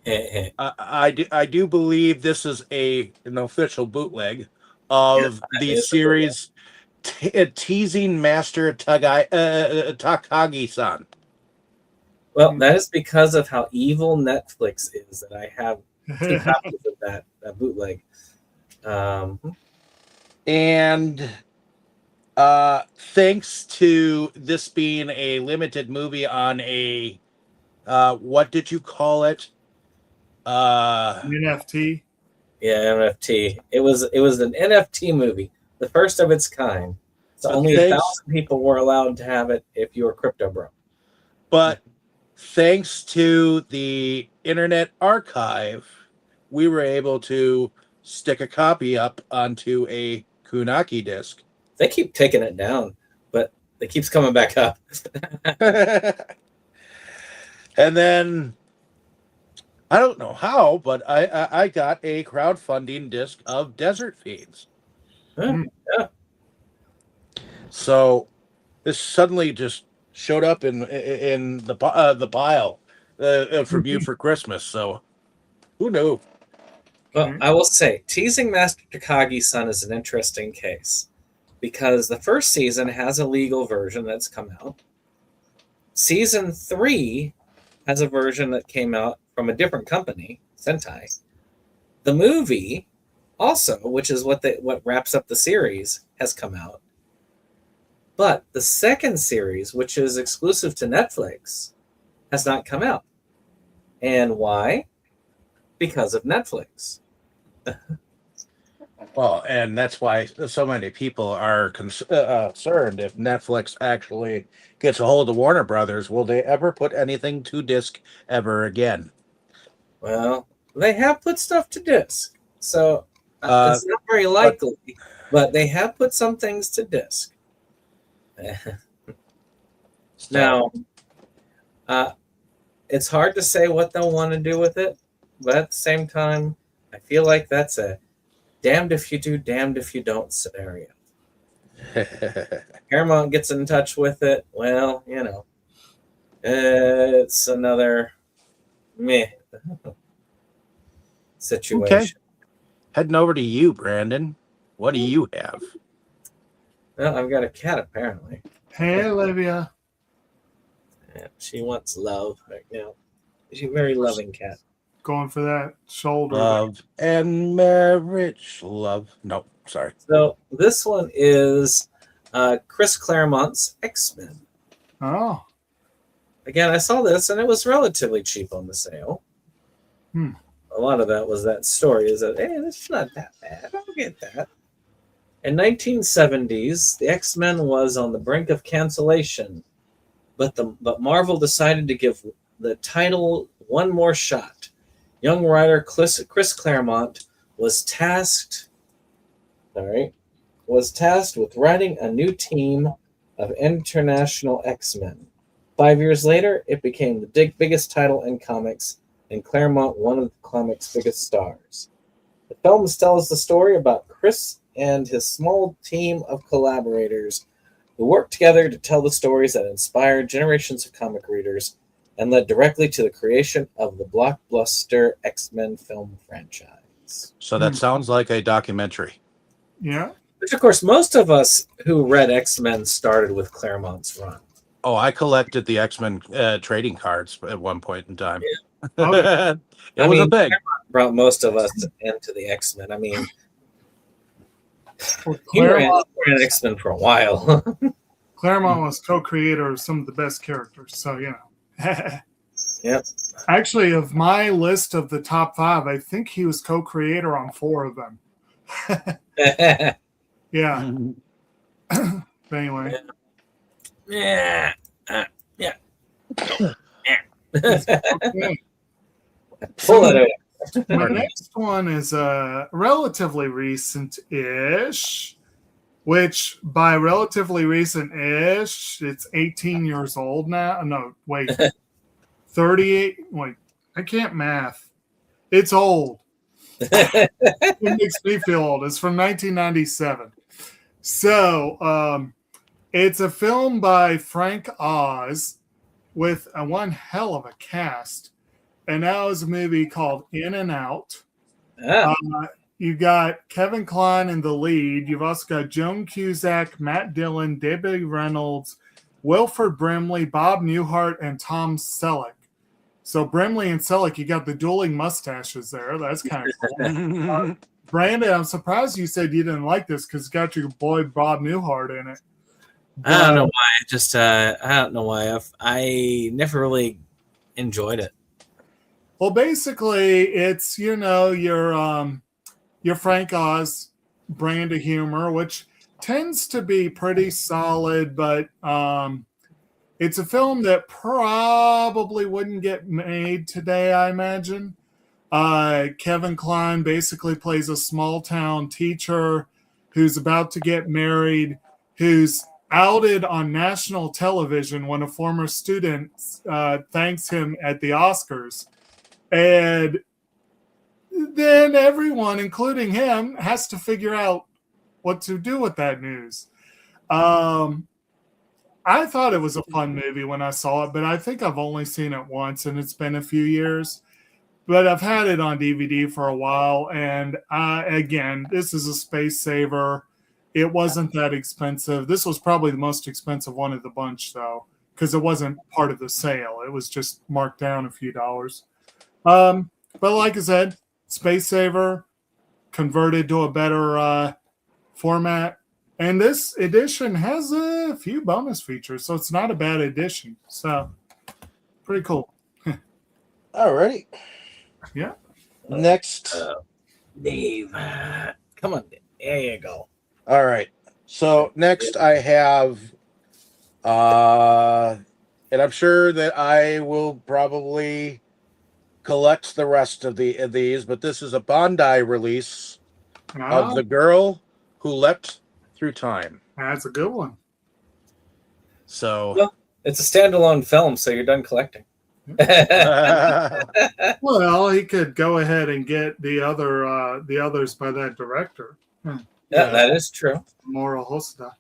I do believe this is an official bootleg of the series Teasing Master Takagi-san. Well, that is because of how evil Netflix is that I have 2 copies of that bootleg. And thanks to this being a limited movie on a what did you call it? NFT. Yeah, NFT. It was an NFT movie, the first of its kind. So only 1,000 people were allowed to have it if you were crypto bro. But thanks to the Internet Archive, we were able to stick a copy up onto a Kunaki disc. They keep taking it down, but it keeps coming back up. And then I don't know how, but I got a crowdfunding disc of Desert Fiends. Yeah. So this suddenly just showed up in the pile from you for Christmas. So who knew? Well, I will say, Teasing Master Takagi-san is an interesting case because the first season has a legal version that's come out. Season 3 has a version that came out from a different company, Sentai. The movie, also, which is what wraps up the series, has come out. But the second series, which is exclusive to Netflix, has not come out. And why? Because of Netflix. Well, and that's why so many people are concerned if Netflix actually gets a hold of Warner Brothers. Will they ever put anything to disc ever again? Well, they have put stuff to disc. So it's not very likely, but they have put some things to disc. Now, it's hard to say what they'll want to do with it, but at the same time, I feel like that's a damned if you do, damned if you don't scenario. Paramount gets in touch with it, well, it's another meh situation. Okay. Heading over to you, Brandon. What do you have? Well, I've got a cat, apparently. Hey, Olivia. Yeah, she wants love right now. She's a very loving cat. Going for that shoulder. Love and marriage. Love. No, sorry. So this one is Chris Claremont's X-Men. Oh. Again, I saw this, and it was relatively cheap on the sale. A lot of that was that story is that, hey, this is not that bad. I'll get that. In 1970s, the X-Men was on the brink of cancellation, but Marvel decided to give the title one more shot. Young writer Chris Claremont was tasked was tasked with writing a new team of international X-Men. 5 years later, it became the biggest title in comics, and Claremont one of the comics' biggest stars. The film tells the story about Chris and his small team of collaborators who worked together to tell the stories that inspired generations of comic readers and led directly to the creation of the blockbuster X-Men film franchise. So that sounds like a documentary. Yeah. Which, of course, most of us who read X-Men started with Claremont's run. Oh, I collected the X-Men trading cards at one point in time. Yeah. It I was a mean, thing. Claremont brought most of us into the X-Men. I mean, Well, he ran X-Men for a while. Claremont was co-creator of some of the best characters, so you know. Yep. Actually, of my list of the top 5, I think he was co-creator on 4 of them. Yeah. But anyway. Yeah. Yeah. Okay. Pull it out. The next one is relatively recent-ish, which by relatively recent-ish, it's 18 years old now. No, wait. 38. Wait, I can't math. It's old. It makes me feel old. It's from 1997. So it's a film by Frank Oz with one hell of a cast. And now is a movie called In and Out. Ah. You got Kevin Kline in the lead. You've also got Joan Cusack, Matt Dillon, Debbie Reynolds, Wilford Brimley, Bob Newhart, and Tom Selleck. So Brimley and Selleck, you got the dueling mustaches there. That's kind of cool. Brandon, I'm surprised you said you didn't like this because it's got your boy Bob Newhart in it. I don't know why. I don't know why. I never really enjoyed it. Well, basically, it's your Frank Oz brand of humor, which tends to be pretty solid, but it's a film that probably wouldn't get made today, I imagine. Kevin Kline basically plays a small town teacher who's about to get married, who's outed on national television when a former student thanks him at the Oscars. And then everyone, including him, has to figure out what to do with that news. I thought it was a fun movie when I saw it, but I think I've only seen it once, and it's been a few years. But I've had it on DVD for a while, and again, this is a space saver. It wasn't that expensive. This was probably the most expensive one of the bunch, though, because it wasn't part of the sale. It was just marked down a few dollars. But like I said, space saver, converted to a better format. And this edition has a few bonus features, so it's not a bad edition. So, pretty cool. Alrighty. Yeah. Next. Dave. Come on. There you go. All right. So next I have, and I'm sure that I will probably collect the rest of these, but this is a Bondi release of The Girl Who Leapt Through Time. That's a good one. So Well, it's a standalone film, so you're done collecting. Well, he could go ahead and get the others by that director. Yeah, that is true. Moro Hosoda.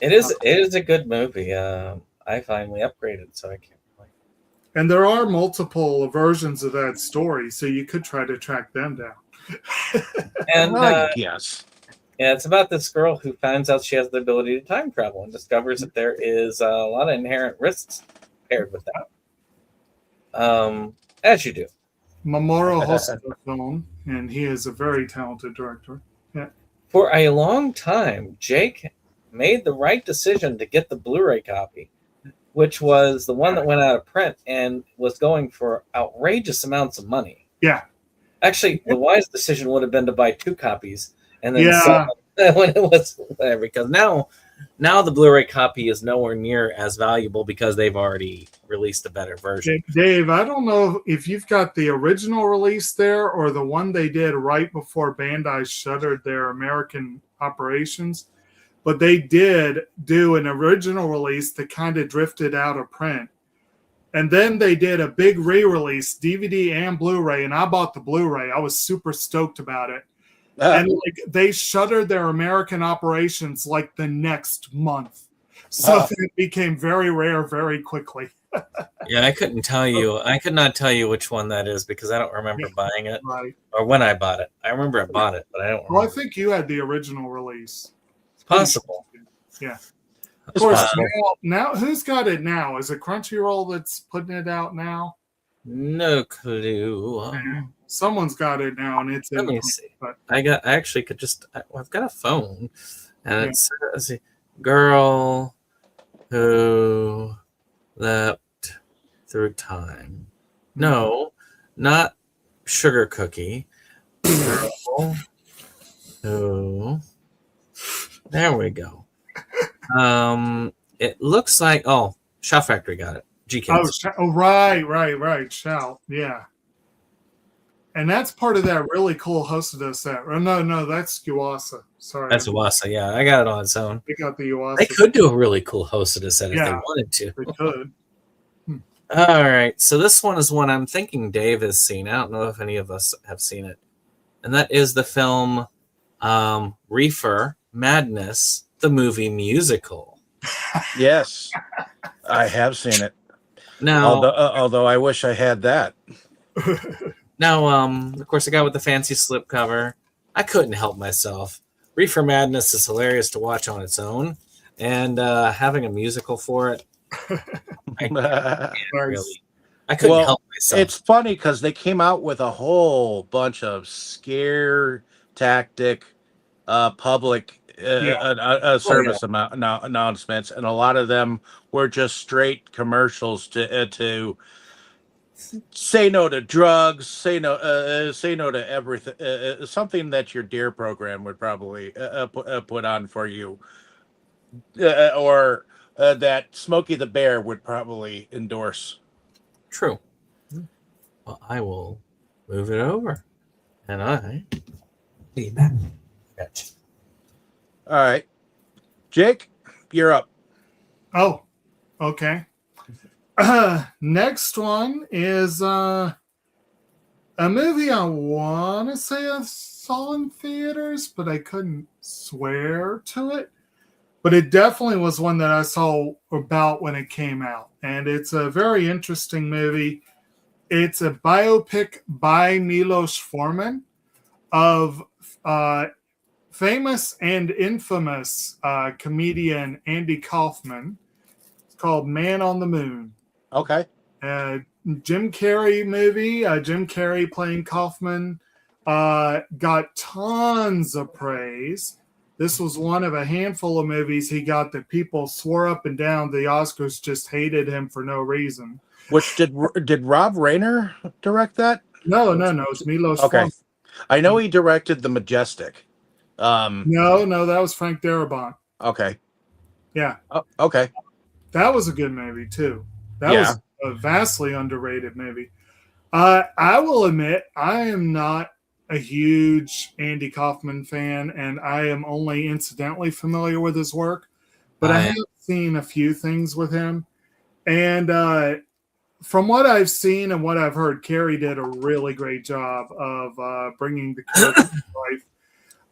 It is a good movie. I finally upgraded, so I can't complain. And there are multiple versions of that story, so you could try to track them down. And yes. yeah, it's about this girl who finds out she has the ability to time travel and discovers that there is a lot of inherent risks paired with that. As you do. Mamoru Hosoda film, and he is a very talented director. Yeah. For a long time, Jake made the right decision to get the Blu-ray copy, which was the one that went out of print and was going for outrageous amounts of money. Yeah. Actually, the wise decision would have been to buy 2 copies and then sell them when it was there, because now the Blu-ray copy is nowhere near as valuable because they've already released a better version. Dave, I don't know if you've got the original release there or the one they did right before Bandai shuttered their American operations. but they did do an original release that kind of drifted out of print. And then they did a big re-release, DVD and Blu-ray, and I bought the Blu-ray. I was super stoked about it. And like they shuttered their American operations like the next month. So it became very rare very quickly. Yeah, I couldn't tell you. I could not tell you which one that is because I don't remember buying it Right. or when I bought it. I remember I bought it, but I don't remember. Well, I think you had the original release. It's possible. Yeah. Of It's course, possible. now who's got it now? Is it Crunchyroll that's putting it out now? No clue. Someone's got it now, and it's Let me see. I've got a phone, and it says "Girl Who Leapt Through Time." No, not Sugar Cookie. Girl Who. There we go. It looks like Shout Factory got it. G-Kids. Right. Shout, yeah. And that's part of that really cool Hosoda set. Oh, no, that's Yuasa. Sorry. That's Uwasa, yeah. I got it on its own. They got the Yuasa. They could do a really cool Hosoda set if they wanted to. They could. All right. So this one is one I'm thinking Dave has seen. I don't know if any of us have seen it. And that is the film Reefer Madness, the movie musical. Yes, I have seen it. Now, although I wish I had that. Now, of course, the guy with the fancy slipcover. I couldn't help myself. Reefer Madness is hilarious to watch on its own, and having a musical for it, I couldn't help myself. It's funny because they came out with a whole bunch of scare tactic, public service announcements, and a lot of them were just straight commercials to say no to drugs, say no to everything. Something that your Dare program would probably put on for you, or that Smokey the Bear would probably endorse. True. Well, I will move it over, and I be back. Gotcha. All right, Jake, you're up. Oh, okay. Next one is a movie I want to say I saw in theaters, but I couldn't swear to it. But it definitely was one that I saw about when it came out. And it's a very interesting movie. It's a biopic by Milos Forman of famous and infamous comedian Andy Kaufman. It's called Man on the Moon. Okay. Jim Carrey movie. Jim Carrey playing Kaufman. Got tons of praise. This was one of a handful of movies he got that people swore up and down the Oscars just hated him for no reason. Which did Rob Reiner direct that? No. It's Milos Forman. I know he directed The Majestic. No, that was Frank Darabont. Okay. Yeah. Okay. That was a good movie too. That was a vastly underrated movie. I will admit I am not a huge Andy Kaufman fan, and I am only incidentally familiar with his work, but I have seen a few things with him. And from what I've seen and what I've heard, Carrey did a really great job of bringing the character to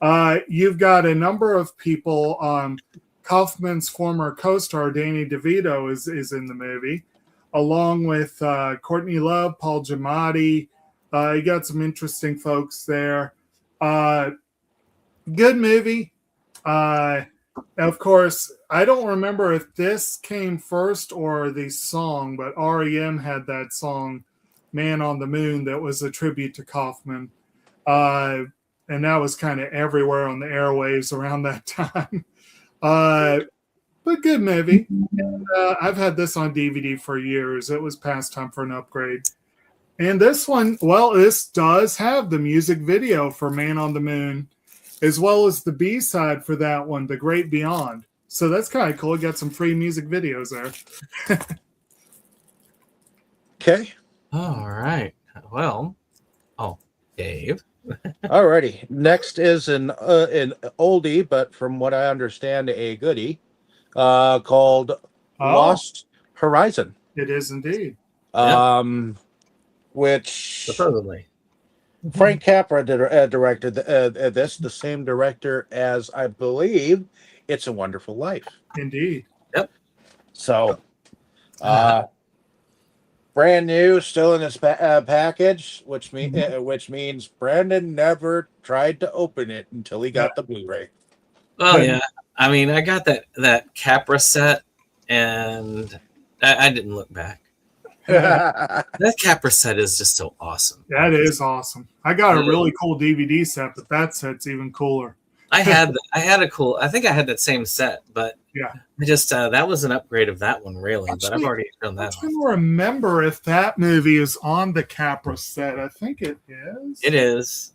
life. You've got a number of people. Kaufman's former co-star Danny DeVito is in the movie, along with Courtney Love, Paul Giamatti. You got some interesting folks there. Good movie. Of course, I don't remember if this came first or the song, but REM had that song, Man on the Moon, that was a tribute to Kaufman. And that was kind of everywhere on the airwaves around that time. But good movie. And, I've had this on DVD for years. It was past time for an upgrade. And this one, this does have the music video for Man on the Moon, as well as the B-side for that one, The Great Beyond. So that's kind of cool. Got some free music videos there. Okay. All right. Well, Dave. Alrighty. Next is an oldie, but from what I understand, a goodie, called Oh, Lost Horizon. it is indeed. Yep, Um, which supposedly. Frank Capra directed this, the same director as I believe It's a Wonderful Life. Indeed. Yep. So, Uh, brand new, still in his package, Mhm. which means Brandon never tried to open it until he Yeah. got the Blu-ray. oh yeah. I mean, I got that Capra set, and I didn't look back. That Capra set is just so awesome. That is awesome. I got a Yeah. really cool DVD set, but that set's even cooler. I had a cool. I think I had that same set, but Yeah. I just that was an upgrade of that one, really. But I've Actually, already shown I'm that off. trying to remember if that movie is on the Capra set. I think it is. It is.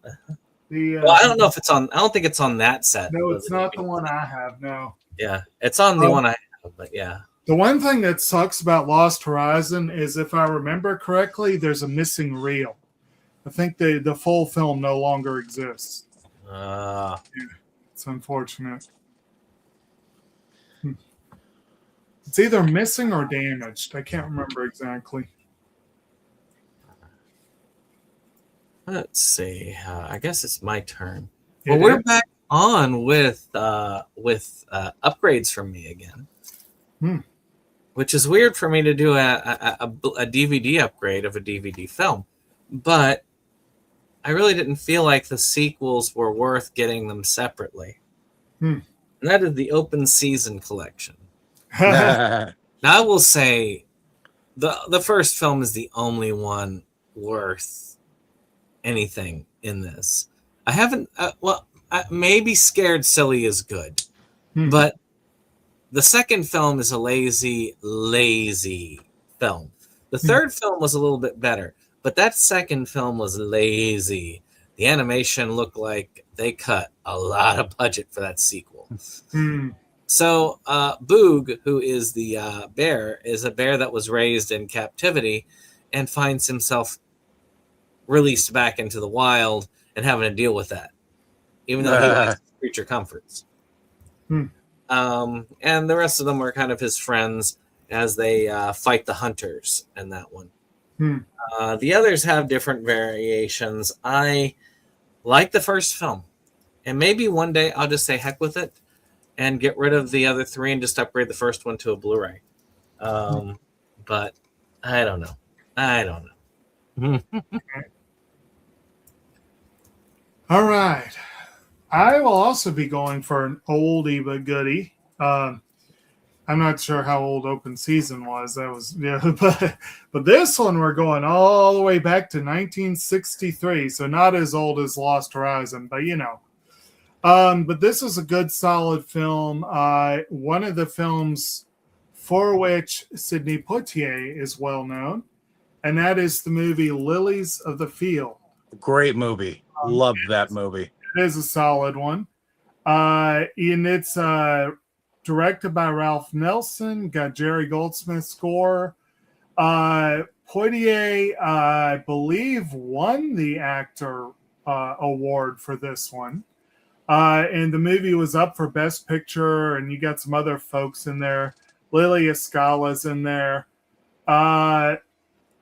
The, Well, I don't know if it's on. I don't think it's on that set. No, but it's not the one I have. No. Yeah, it's on the Um, one I have. But yeah, The one thing that sucks about Lost Horizon is, if I remember correctly, there's a missing reel. I think the full film no longer exists. uh, It's unfortunate. It's either missing or damaged. I can't remember exactly. let's see. I guess it's my turn. It Well, we're is. back on with upgrades from me again, Hmm. which is weird for me to do a DVD upgrade of a DVD film, but I really didn't feel like the sequels were worth getting them separately. Hmm. And that is the Open Season collection. Now, I will say the first film is the only one worth anything in this. I haven't, maybe Scared Silly is good, Hmm. but the second film is a lazy film. The third film was a little bit better, but that second film was lazy. The animation looked like they cut a lot of budget for that sequel. Hmm. So Boog, who is the bear, is a bear that was raised in captivity and finds himself released back into the wild and having to deal with that, even though he likes creature comforts. Hmm. And the rest of them are kind of his friends as they fight the hunters in that one. Hmm. The others have different variations. I like the first film, and maybe one day I'll just say heck with it and get rid of the other three and just upgrade the first one to a Blu-ray. But I don't know. All right. I will also be going for an oldie but goodie. I'm not sure how old Open Season was. That was but this one we're going all the way back to 1963, so not as old as Lost Horizon, but you know. But this is a good, solid film. One of the films for which Sidney Poitier is well known, and that is the movie Lilies of the Field. Great movie. Love that movie. It is a solid one. And it's directed by Ralph Nelson, got Jerry Goldsmith score. Poitier, I believe, won the actor award for this one. And the movie was up for Best Picture, and you got some other folks in there. Lily Escala's in there. I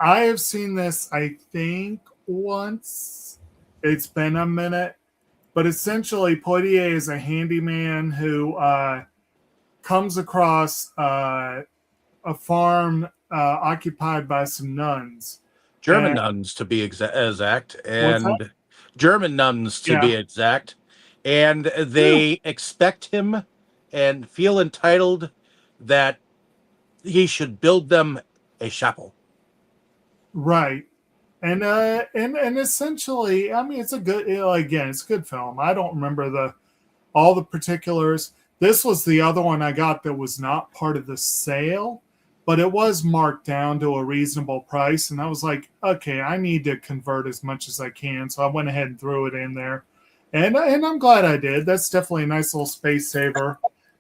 have seen this, I think, once. It's been a minute. But essentially, Poitier is a handyman who comes across a farm occupied by some nuns. German And- nuns, to be exact, What's and German nuns, to be exact. And they expect him and feel entitled that he should build them a chapel. Right. And essentially, I mean, it's a good, again, it's a good film. I don't remember all the particulars. This was the other one I got that was not part of the sale, but it was marked down to a reasonable price. And I was like, okay, I need to convert as much as I can. So I went ahead and threw it in there. And I'm glad I did. That's definitely a nice little space saver.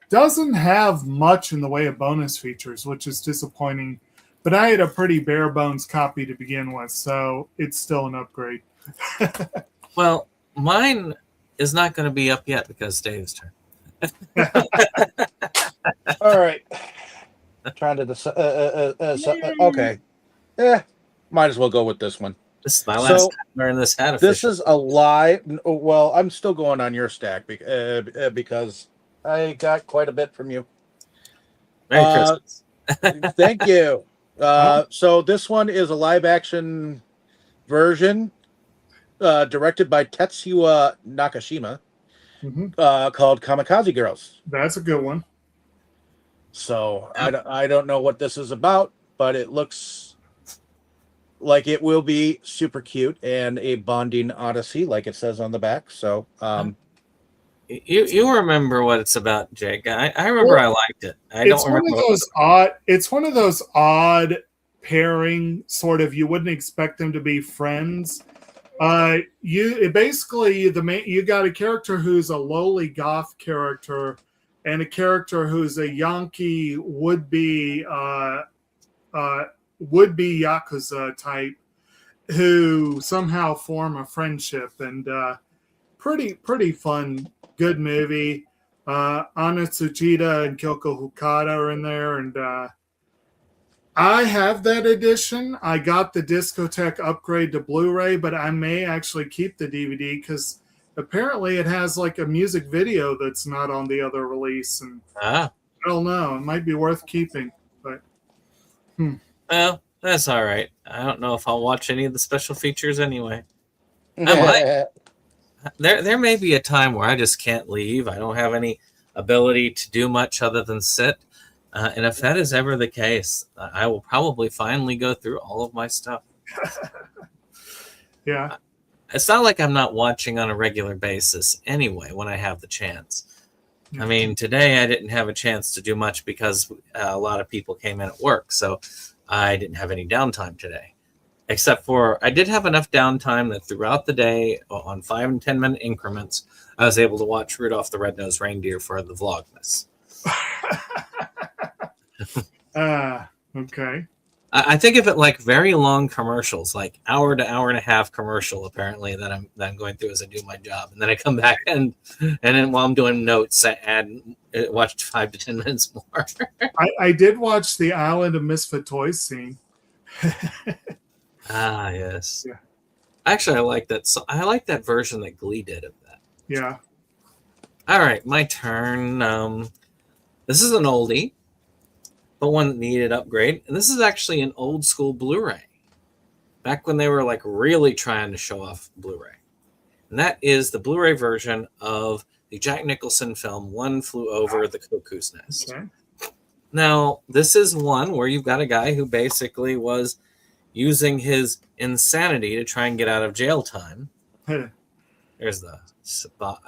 Doesn't have much in the way of bonus features, which is disappointing. But I had a pretty bare bones copy to begin with, so it's still an upgrade. Well, Mine is not going to be up yet because Dave's turn. All right. Trying to decide. Okay. Might as well go with this one. This is my last time wearing this hat officially. This is a lie. Well, I'm still going on your stack because I got quite a bit from you. Merry Christmas. Thank you. So this one is a live action version directed by Tetsuya Nakashima called Kamikaze Girls. That's a good one. So I don't know what this is about, but it looks like it will be super cute and a bonding odyssey, like it says on the back. So you remember what it's about, Jake? I remember I liked it. It's one of those odd pairing, sort of. You wouldn't expect them to be friends. You got a character who's a lowly goth character and a character who's a Yankee would-be Yakuza type who somehow form a friendship, and pretty fun, good movie. Anna Tsuchida and Kyoko Hukata are in there, and I have that edition. I got the discotheque upgrade to Blu-ray, but I may actually keep the DVD because apparently it has like a music video that's not on the other release, and I don't know. It might be worth keeping, but well, that's all right. I don't know if I'll watch any of the special features anyway. I might. There may be a time where I just can't leave. I don't have any ability to do much other than sit. And if that is ever the case, I will probably finally go through all of my stuff. Yeah. It's not like I'm not watching on a regular basis anyway when I have the chance. I mean, today I didn't have a chance to do much because a lot of people came in at work, so I didn't have any downtime today. Except for I did have enough downtime that throughout the day, on 5 and 10 minute increments, I was able to watch Rudolph the Red-Nosed Reindeer for the Vlogmas. Okay. I think of it like very long commercials, like hour to hour and a half commercial, apparently, that I'm going through as I do my job. And then I come back and then while I'm doing notes, I watch 5 to 10 minutes more. I did watch the Island of Misfit Toys scene. Yes. Yeah. Actually, I like that. So I like that version that Glee did of that. Yeah. All right, my turn. This is an oldie, but one that needed upgrade. And this is actually an old school Blu-ray, back when they were like really trying to show off Blu-ray. And that is the Blu-ray version of the Jack Nicholson film One Flew Over the Cuckoo's Nest. Okay. Now, this is one where you've got a guy who basically was using his insanity to try and get out of jail time. There's the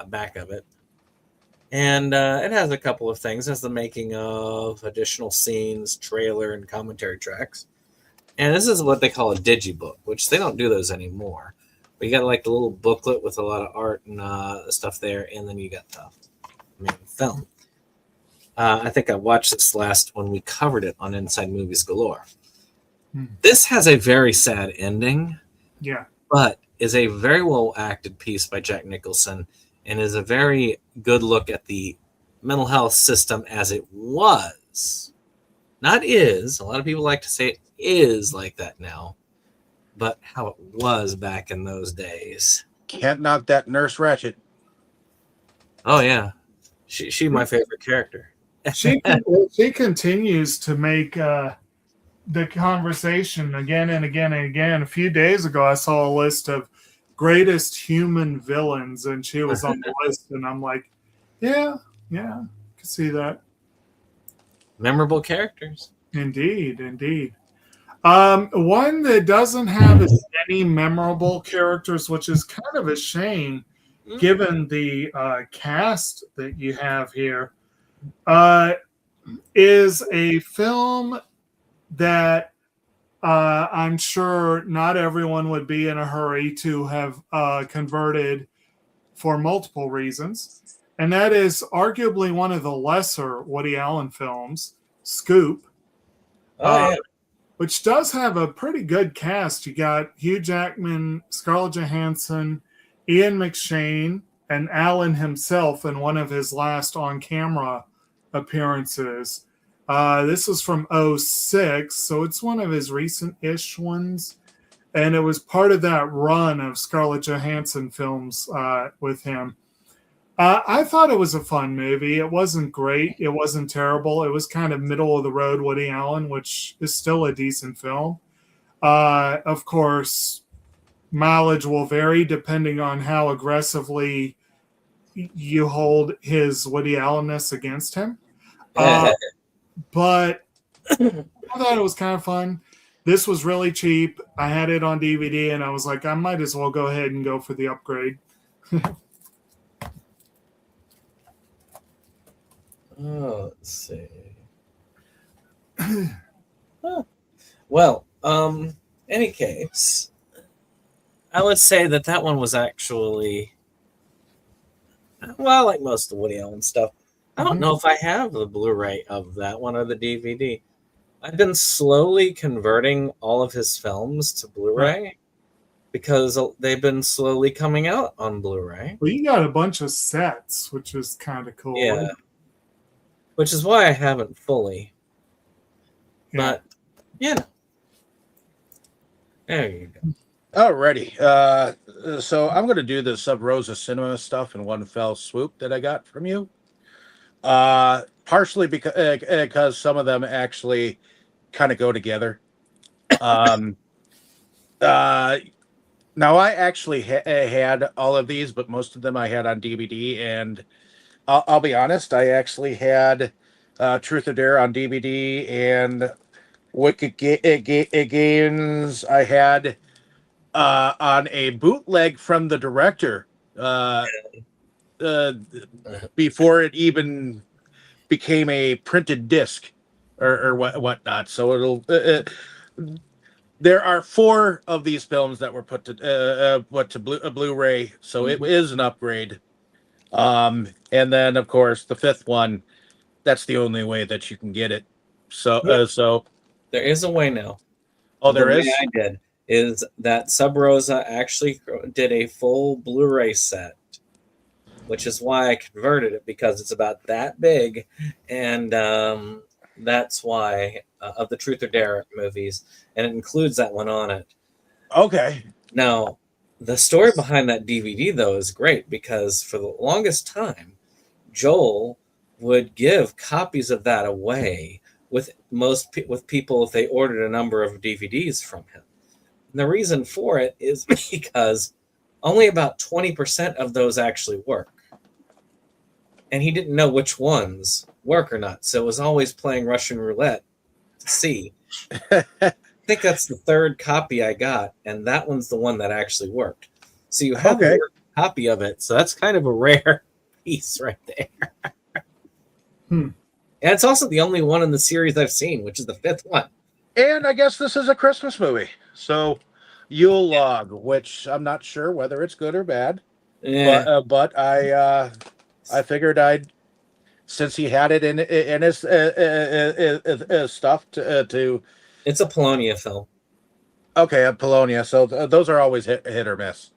back of it. And it has a couple of things. It has the making of, additional scenes, trailer, and commentary tracks. And this is what they call a digibook, which they don't do those anymore. But you got like the little booklet with a lot of art and stuff there, and then you got the main film. I think I watched this last when we covered it on Inside Movies Galore. This has a very sad ending. Yeah. But is a very well acted piece by Jack Nicholson, and is a very good look at the mental health system as it was. Not is. A lot of people like to say it is like that now, but how it was back in those days. Can't knock that Nurse Ratched. Oh yeah, she my favorite character. She continues to make the conversation again and again and again. A few days ago, I saw a list of greatest human villains, and she was on the list, and I'm like, yeah, I can see that. Memorable characters. Indeed. One that doesn't have as many memorable characters, which is kind of a shame, given the cast that you have here, is a film that I'm sure not everyone would be in a hurry to have converted for multiple reasons. And that is arguably one of the lesser Woody Allen films, Scoop, which does have a pretty good cast. You got Hugh Jackman, Scarlett Johansson, Ian McShane, and Alan himself in one of his last on-camera appearances. This was from '06, so it's one of his recent-ish ones. And it was part of that run of Scarlett Johansson films with him. I thought it was a fun movie. It wasn't great. It wasn't terrible. It was kind of middle of the road Woody Allen, which is still a decent film. Of course, mileage will vary depending on how aggressively you hold his Woody Allenness against him. But I thought it was kind of fun. This was really cheap. I had it on DVD, and I was like, I might as well go ahead and go for the upgrade. Let's see. Well, any case, I would say that one was actually, well, like most of Woody Allen stuff. I don't know if I have the Blu-ray of that one or the DVD. I've been slowly converting all of his films to Blu-ray because they've been slowly coming out on Blu-ray. Well, you got a bunch of sets, which is kind of cool. Yeah. Which is why I haven't fully. Yeah. But, yeah. There you go. Alrighty. So I'm going to do the Sub Rosa Cinema stuff in one fell swoop that I got from you. Partially because some of them actually kind of go together. Now I actually had all of these, but most of them I had on DVD, and I'll be honest, I actually had Truth or Dare on DVD, and Wicked Games I had on a bootleg from the director before it even became a printed disc or whatnot. So it'll there are 4 of these films that were put to Blu-ray, so it is an upgrade. And then of course the 5th one, that's the only way that you can get it. So so there is a way now. Oh, there is. The way I did is that Sub Rosa actually did a full Blu-ray set, which is why I converted it, because it's about that big, and that's why of the Truth or Dare movies, and it includes that one on it. Okay. Now, the story behind that DVD though is great, because for the longest time, Joel would give copies of that away with people if they ordered a number of DVDs from him. And the reason for it is because only about 20% of those actually work. And he didn't know which ones work or not. So it was always playing Russian roulette to see. I think that's the 3rd copy I got, and that one's the one that actually worked. So you have a copy of it. So that's kind of a rare piece right there. And it's also the only one in the series I've seen, which is the 5th one. And I guess this is a Christmas movie. So Yule Log, which I'm not sure whether it's good or bad. Yeah. But I figured since he had it in his stuff to. It's a Polonia film. Okay, a Polonia. So those are always hit or miss.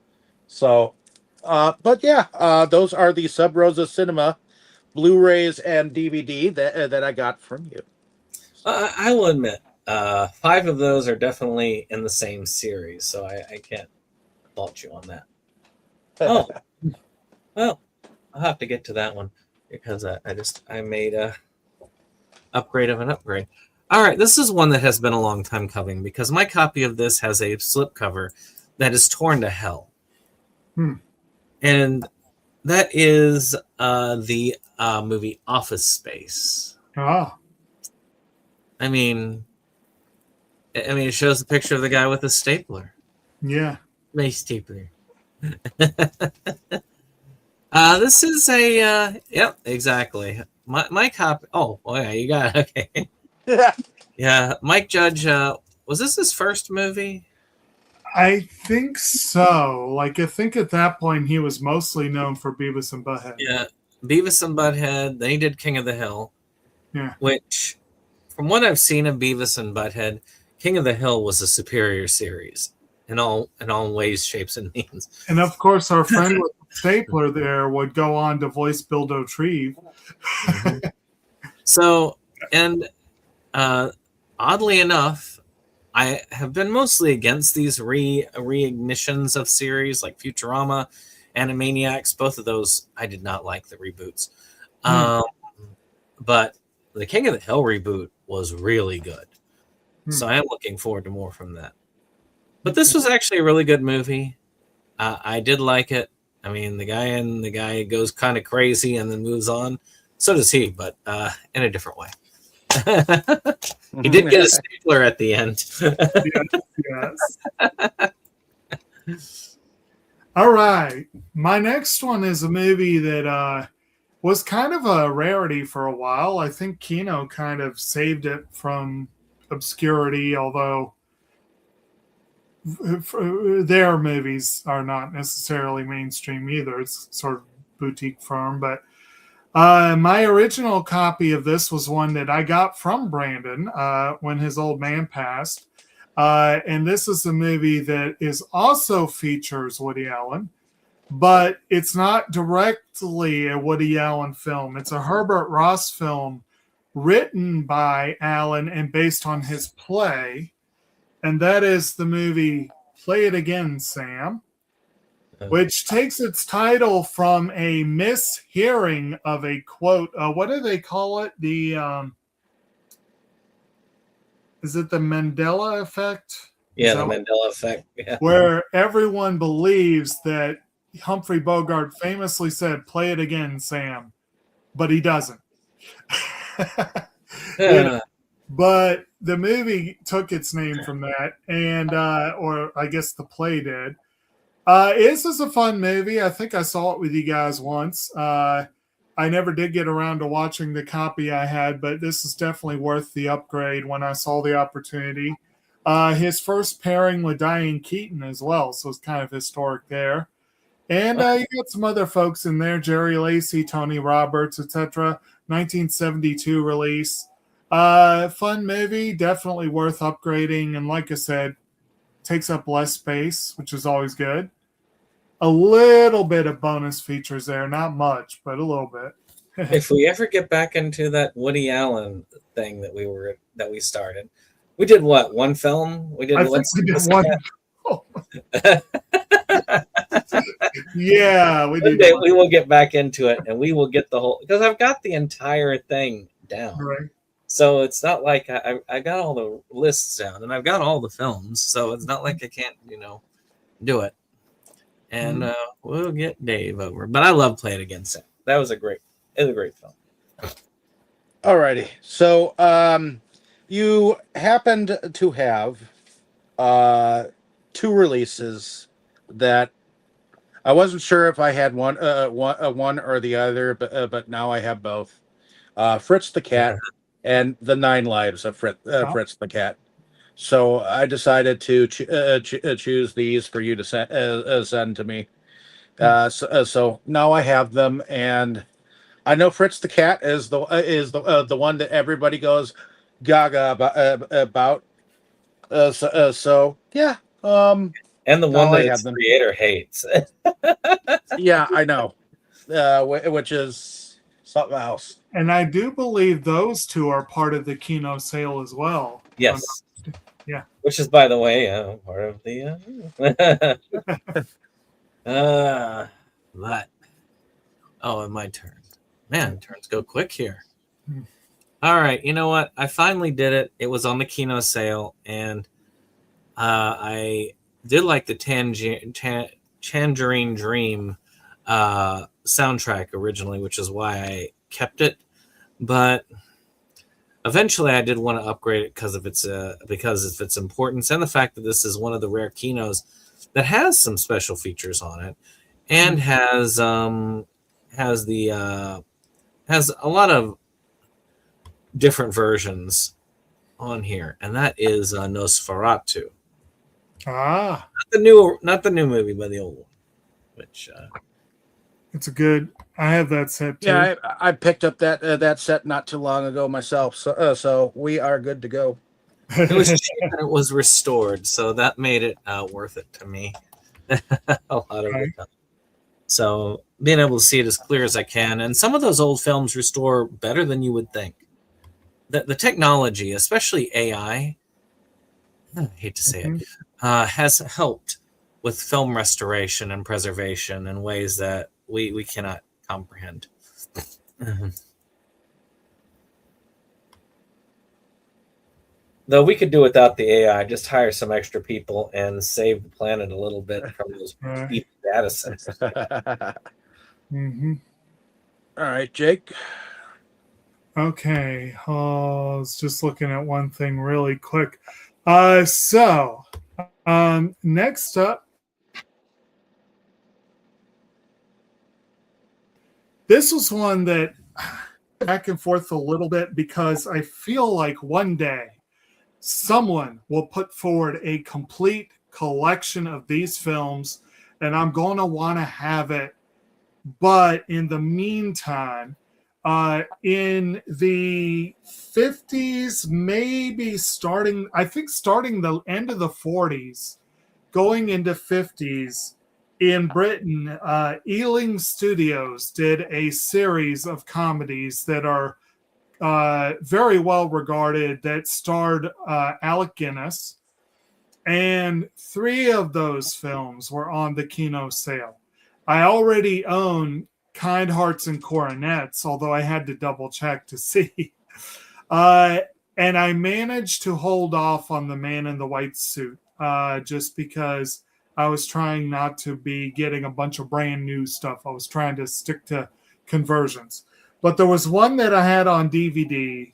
So, but yeah, those are the Sub Rosa Cinema Blu-rays and DVD that I got from you. I will admit, 5 of those are definitely in the same series, so I can't fault you on that. Oh, well, I'll have to get to that one because I made a upgrade of an upgrade. All right, this is one that has been a long time coming because my copy of this has a slipcover that is torn to hell. And that is the movie Office Space. Ah. I mean, it shows the picture of the guy with a stapler. Yeah. My stapler. This is a yep, exactly. My copy. Oh, yeah, you got it. Okay. Yeah, Mike Judge. Was this his first movie? I think so. Like, I think at that point he was mostly known for Beavis and Butthead. Yeah, Beavis and Butthead. Then he did King of the Hill. Yeah. Which, from what I've seen of Beavis and Butthead, King of the Hill was a superior series. in all ways, shapes, and means. And of course, our friend with the stapler there would go on to voice Bill Dauterive. Mhm. So, and oddly enough, I have been mostly against these reignitions of series like Futurama, Animaniacs. Both of those I did not like the reboots. But the King of the Hill reboot was really good. So I am looking forward to more from that. But this was actually a really good movie. I did like it. I mean, the guy goes kind of crazy and then moves on. So does he, but in a different way. He did get a stapler at the end. Yes. All right. My next one is a movie that was kind of a rarity for a while. I think Kino kind of saved it from obscurity, although their movies are not necessarily mainstream either. It's sort of boutique firm, but my original copy of this was one that I got from Brandon when his old man passed. And this is a movie that is also features Woody Allen, but it's not directly a Woody Allen film. It's a Herbert Ross film written by Allen and based on his play. And that is the movie Play It Again, Sam, which takes its title from a mishearing of a quote. What do they call it? Is it the Mandela effect? Yeah, the Mandela effect. Yeah. Where everyone believes that Humphrey Bogart famously said, "Play it again, Sam," but he doesn't. But the movie took its name from that, and or I guess the play did. This is a fun movie. I think I saw it with you guys once. I never did get around to watching the copy I had, but this is definitely worth the upgrade when I saw the opportunity. His first pairing with Diane Keaton as well, so it's kind of historic there. And you got some other folks in there, Jerry Lacey, Tony Roberts, etc. 1972 release. Fun movie, definitely worth upgrading. And like I said, takes up less space, which is always good. A little bit of bonus features there, not much, but a little bit. If we ever get back into that Woody Allen thing that we started, we did what? One film? We did I think we did one. Yeah, we did. We will get back into it, and we will get the whole, because I've got the entire thing down. Right. So it's not like I got all the lists down, and I've got all the films. So it's not like I can't, do it. And we'll get Dave over. But I love Play It Again, Sam. That was a great film. Alrighty. So you happened to have two releases that I wasn't sure if I had one or the other, but now I have both. Fritz the Cat and The 9 Lives of Fritz the Cat. So I decided to choose these for you to send to me. So now I have them, and I know Fritz the Cat is the one that everybody goes gaga about. So yeah. And the one that its creator hates. Yeah, I know. Which is something else. And I do believe those two are part of the Kino sale as well. Yes. Yeah. Which is, by the way, part of the. But and my turn. Man, turns go quick here. All right, you know what? I finally did it. It was on the Kino sale, and I did like the Tangerine Dream soundtrack originally, which is why I kept it. But eventually, I did want to upgrade it because of its importance and the fact that this is one of the rare Kinos that has some special features on it, and has a lot of different versions on here, and that is Nosferatu. Not the new movie, but the old one. Which it's a good. I have that set too. Yeah, I picked up that set not too long ago myself. So we are good to go. It was cheap and it was restored, so that made it worth it to me a lot of the time. So being able to see it as clear as I can, and some of those old films restore better than you would think. The technology, especially AI, I hate to say it, has helped with film restoration and preservation in ways that we cannot comprehend. Though we could do without the AI, just hire some extra people and save the planet a little bit from those deep data sets. Mm-hmm. All right, Jake. Okay, I was just looking at one thing really quick. So next up, this was one that back and forth a little bit because I feel like one day someone will put forward a complete collection of these films, and I'm going to want to have it. But in the meantime, in the 50s, maybe starting the end of the 40s, going into 50s, in Britain, Ealing Studios did a series of comedies that are very well regarded that starred Alec Guinness. And 3 of those films were on the Kino sale. I already own Kind Hearts and Coronets, although I had to double check to see. And I managed to hold off on The Man in the White Suit just because I was trying not to be getting a bunch of brand new stuff. I was trying to stick to conversions. But there was one that I had on DVD,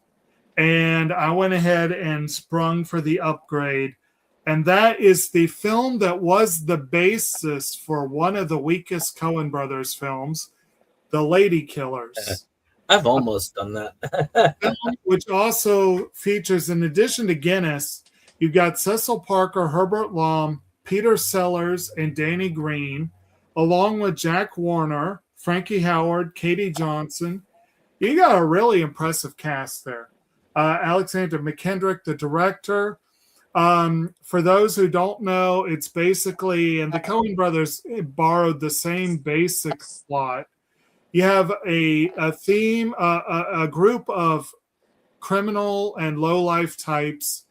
and I went ahead and sprung for the upgrade. And that is the film that was the basis for one of the weakest Coen Brothers films, The Lady Killers. I've almost done that. Which also features, in addition to Guinness, you've got Cecil Parker, Herbert Lom, Peter Sellers, and Danny Green, along with Jack Warner, Frankie Howard, Katie Johnson. You got a really impressive cast there. Alexander McKendrick, the director. For those who don't know, it's basically, and the Coen brothers borrowed the same basic plot. You have a theme, a group of criminal and low-life types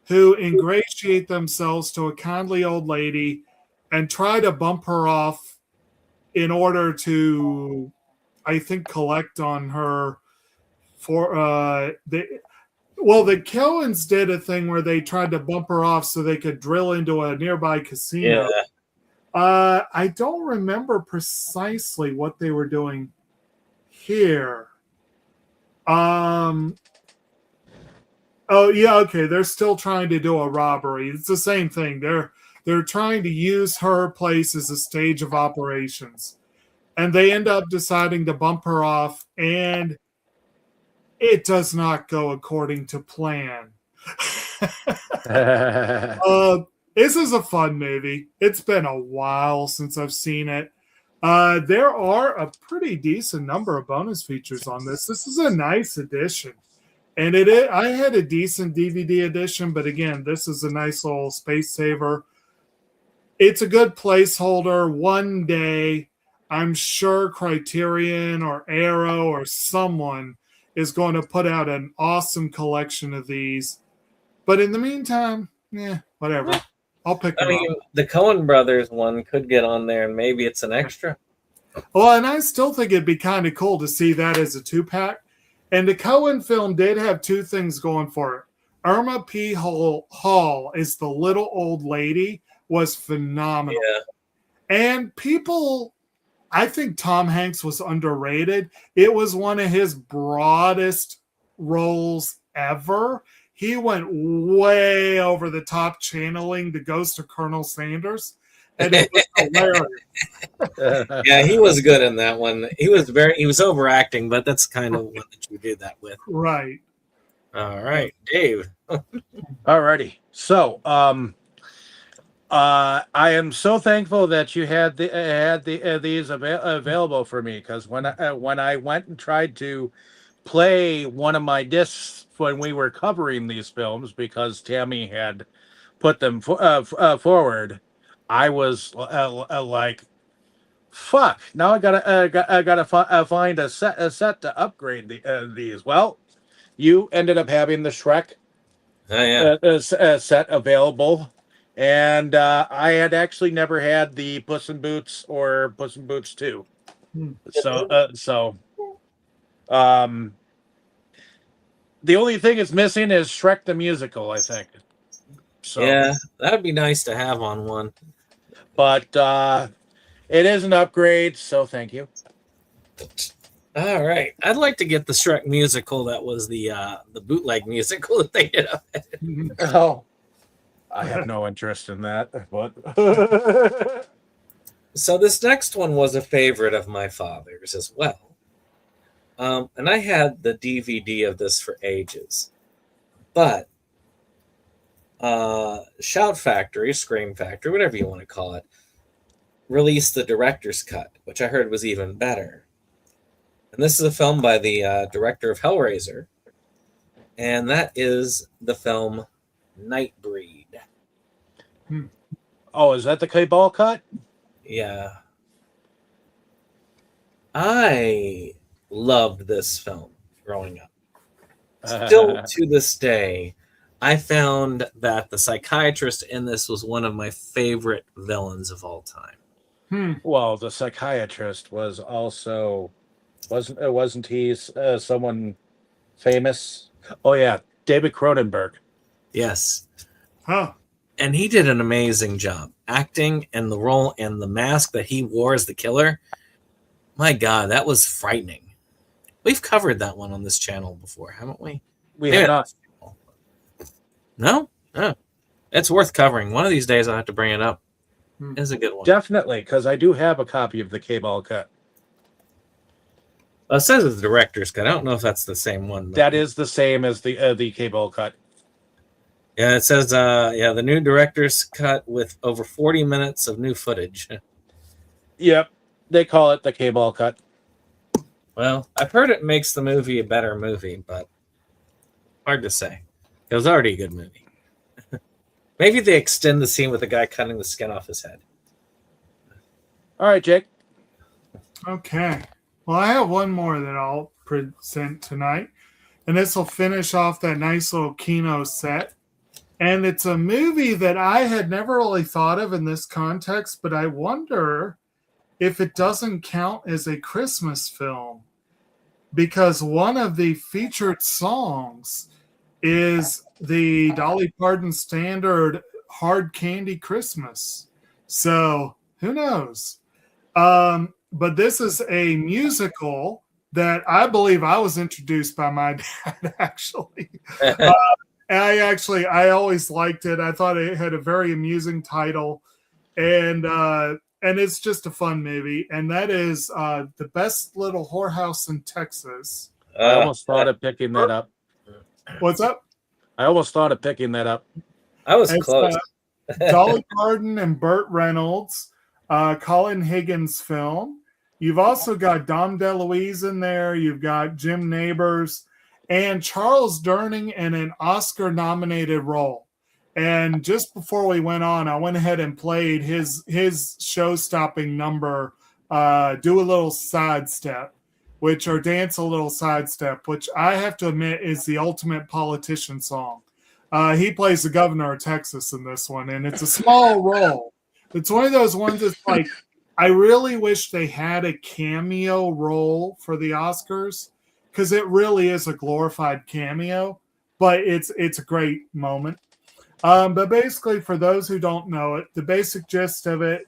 who ingratiate themselves to a kindly old lady and try to bump her off in order to, I think, collect on her for the Coens did a thing where they tried to bump her off so they could drill into a nearby casino. Yeah. I don't remember precisely what they were doing here. Oh yeah, okay. They're still trying to do a robbery. It's the same thing. They're trying to use her place as a stage of operations, and they end up deciding to bump her off, and it does not go according to plan. This is a fun movie. It's been a while since I've seen it. There are a pretty decent number of bonus features on this. This is a nice edition. And I had a decent DVD edition, but again, this is a nice little space saver. It's a good placeholder. One day, I'm sure Criterion or Arrow or someone is going to put out an awesome collection of these. But in the meantime, whatever. I'll pick them up. The Coen Brothers one could get on there, and maybe it's an extra. Well, and I still think it'd be kind of cool to see that as a 2-pack. And the Coen film did have 2 things going for it. Irma P. Hall is the little old lady, was phenomenal. Yeah. And people, I think Tom Hanks was underrated. It was one of his broadest roles ever. He went way over the top channeling the ghost of Colonel Sanders. And it was hilarious. Yeah, he was good in that one. He was overacting, but that's kind of what you did that with. Right. All right, Dave. All righty. So, I am so thankful that you had these available for me, because when I went and tried to play one of my discs when we were covering these films because Tammy had put them forward, I was like, "Fuck!" Now I gotta find a set to upgrade these. Well, you ended up having the Shrek Oh yeah. set available, and I had actually never had the Puss in Boots or Puss in Boots 2. So the only thing it's missing is Shrek the musical, I think. So, Yeah, that'd be nice to have on one. but it is an upgrade, so thank you. All right, I'd like to get the Shrek musical. That was the bootleg musical that they did. Oh, I have no interest in that, but So this next one was a favorite of my father's as well. And I had the DVD of this for ages. But Shout Factory, Scream Factory, whatever you want to call it, released the director's cut, which I heard was even better. And this is a film by the director of Hellraiser. And that is the film Nightbreed. Oh, is that the K-ball cut? Yeah. I loved this film growing up. Still to this day, I found that the psychiatrist in this was one of my favorite villains of all time. Well, the psychiatrist was also wasn't he someone famous? Oh yeah, David Cronenberg. Yes. Huh. And he did an amazing job acting, and the role and the mask that he wore as the killer. My God, that was frightening. We've covered that one on this channel before, haven't we? We have not. No? Oh. It's worth covering. One of these days I'll have to bring it up. It's a good one. Definitely, because I do have a copy of the K-ball cut. It says it's the director's cut. I don't know if that's the same one. That is the same as the K-ball cut. Yeah, it says the new director's cut with over 40 minutes of new footage. Yep, they call it the K-ball cut. Well, I've heard it makes the movie a better movie, but hard to say. It was already a good movie. Maybe they extend the scene with the guy cutting the skin off his head. All right, Jake. Okay. Well, I have one more that I'll present tonight, and this will finish off that nice little Kino set. And it's a movie that I had never really thought of in this context, but I wonder if it doesn't count as a Christmas film, because one of the featured songs is the Dolly Parton standard Hard Candy Christmas. So who knows? But this is a musical that I believe I was introduced by my dad, actually. I always liked it. I thought it had a very amusing title, and it's just a fun movie. And that is The Best Little Whorehouse in Texas. I almost thought of picking that up. What's up? I almost thought of picking that up. I was It's, close. Dolly Parton and Burt Reynolds, Colin Higgins film. You've also got Dom DeLuise in there. You've got Jim Neighbors and Charles Durning in an Oscar-nominated role. And just before we went on, I went ahead and played his show-stopping number, Do a Little Sidestep, or Dance a Little Sidestep, which I have to admit is the ultimate politician song. He plays the governor of Texas in this one, and it's a small role. It's one of those ones that's like, I really wish they had a cameo role for the Oscars, because it really is a glorified cameo, but it's a great moment. But basically, for those who don't know it, the basic gist of it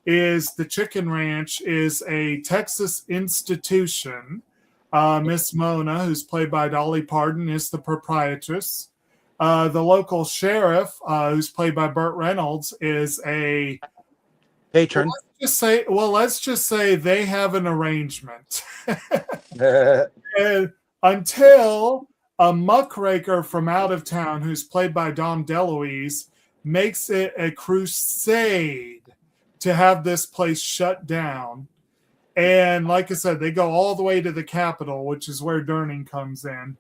is the Chicken Ranch is a Texas institution. Miss Mona, who's played by Dolly Parton, is the proprietress. The local sheriff, who's played by Burt Reynolds, is a Patron. Let's just say they have an arrangement. And until a muckraker from out of town, who's played by Dom DeLuise, makes it a crusade to have this place shut down. And like I said, they go all the way to the Capitol, which is where Durning comes in.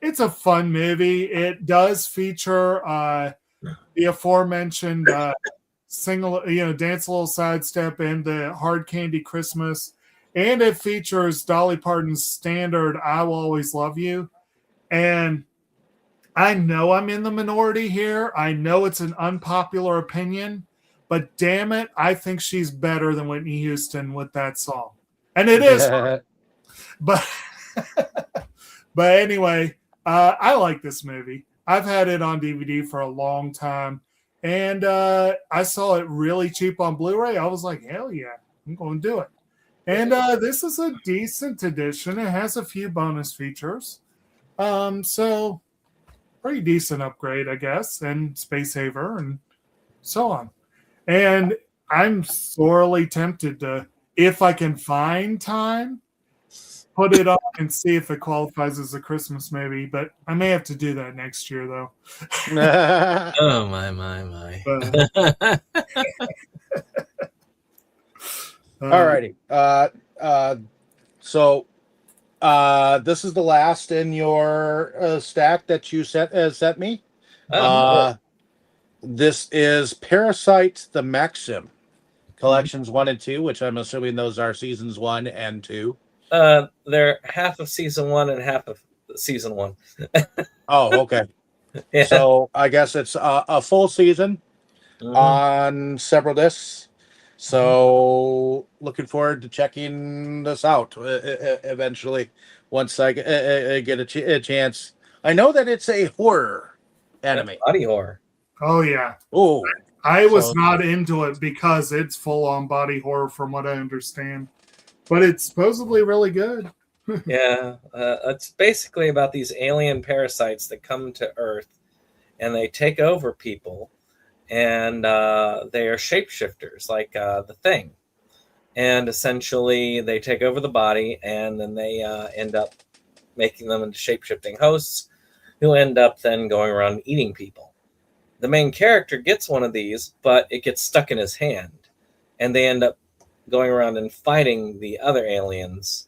It's a fun movie. It does feature the aforementioned single, Dance a Little Sidestep and the Hard Candy Christmas. And it features Dolly Parton's standard I Will Always Love You. And I know I'm in the minority here. I know it's an unpopular opinion, but damn it, I think she's better than Whitney Houston with that song. And it is. But but anyway, I like this movie. I've had it on DVD for a long time. And I saw it really cheap on Blu-ray. I was like, hell yeah, I'm going to do it. And this is a decent edition. It has a few bonus features. So pretty decent upgrade, I guess, and space saver and so on. And I'm sorely tempted to, if I can find time, put it on and see if it qualifies as a Christmas movie. But I may have to do that next year, though. Oh, my. But, Alrighty. So this is the last in your stack that you sent me. This is Parasite the Maxim collections 1 and 2, which I'm assuming those are seasons 1 and 2. They're half of season 1 and half of season 1. Oh, okay. Yeah. So I guess it's a full season on several discs. So looking forward to checking this out eventually once I get a chance. I know that it's a horror anime. Body horror. oh, yeah. Oh, I was not into it because it's full-on body horror from what I understand. But it's supposedly really good. Yeah. It's basically about these alien parasites that come to Earth and they take over people. And they are shapeshifters, like the Thing. And essentially, they take over the body, and then they end up making them into shape-shifting hosts who end up then going around eating people. The main character gets one of these, but it gets stuck in his hand. And they end up going around and fighting the other aliens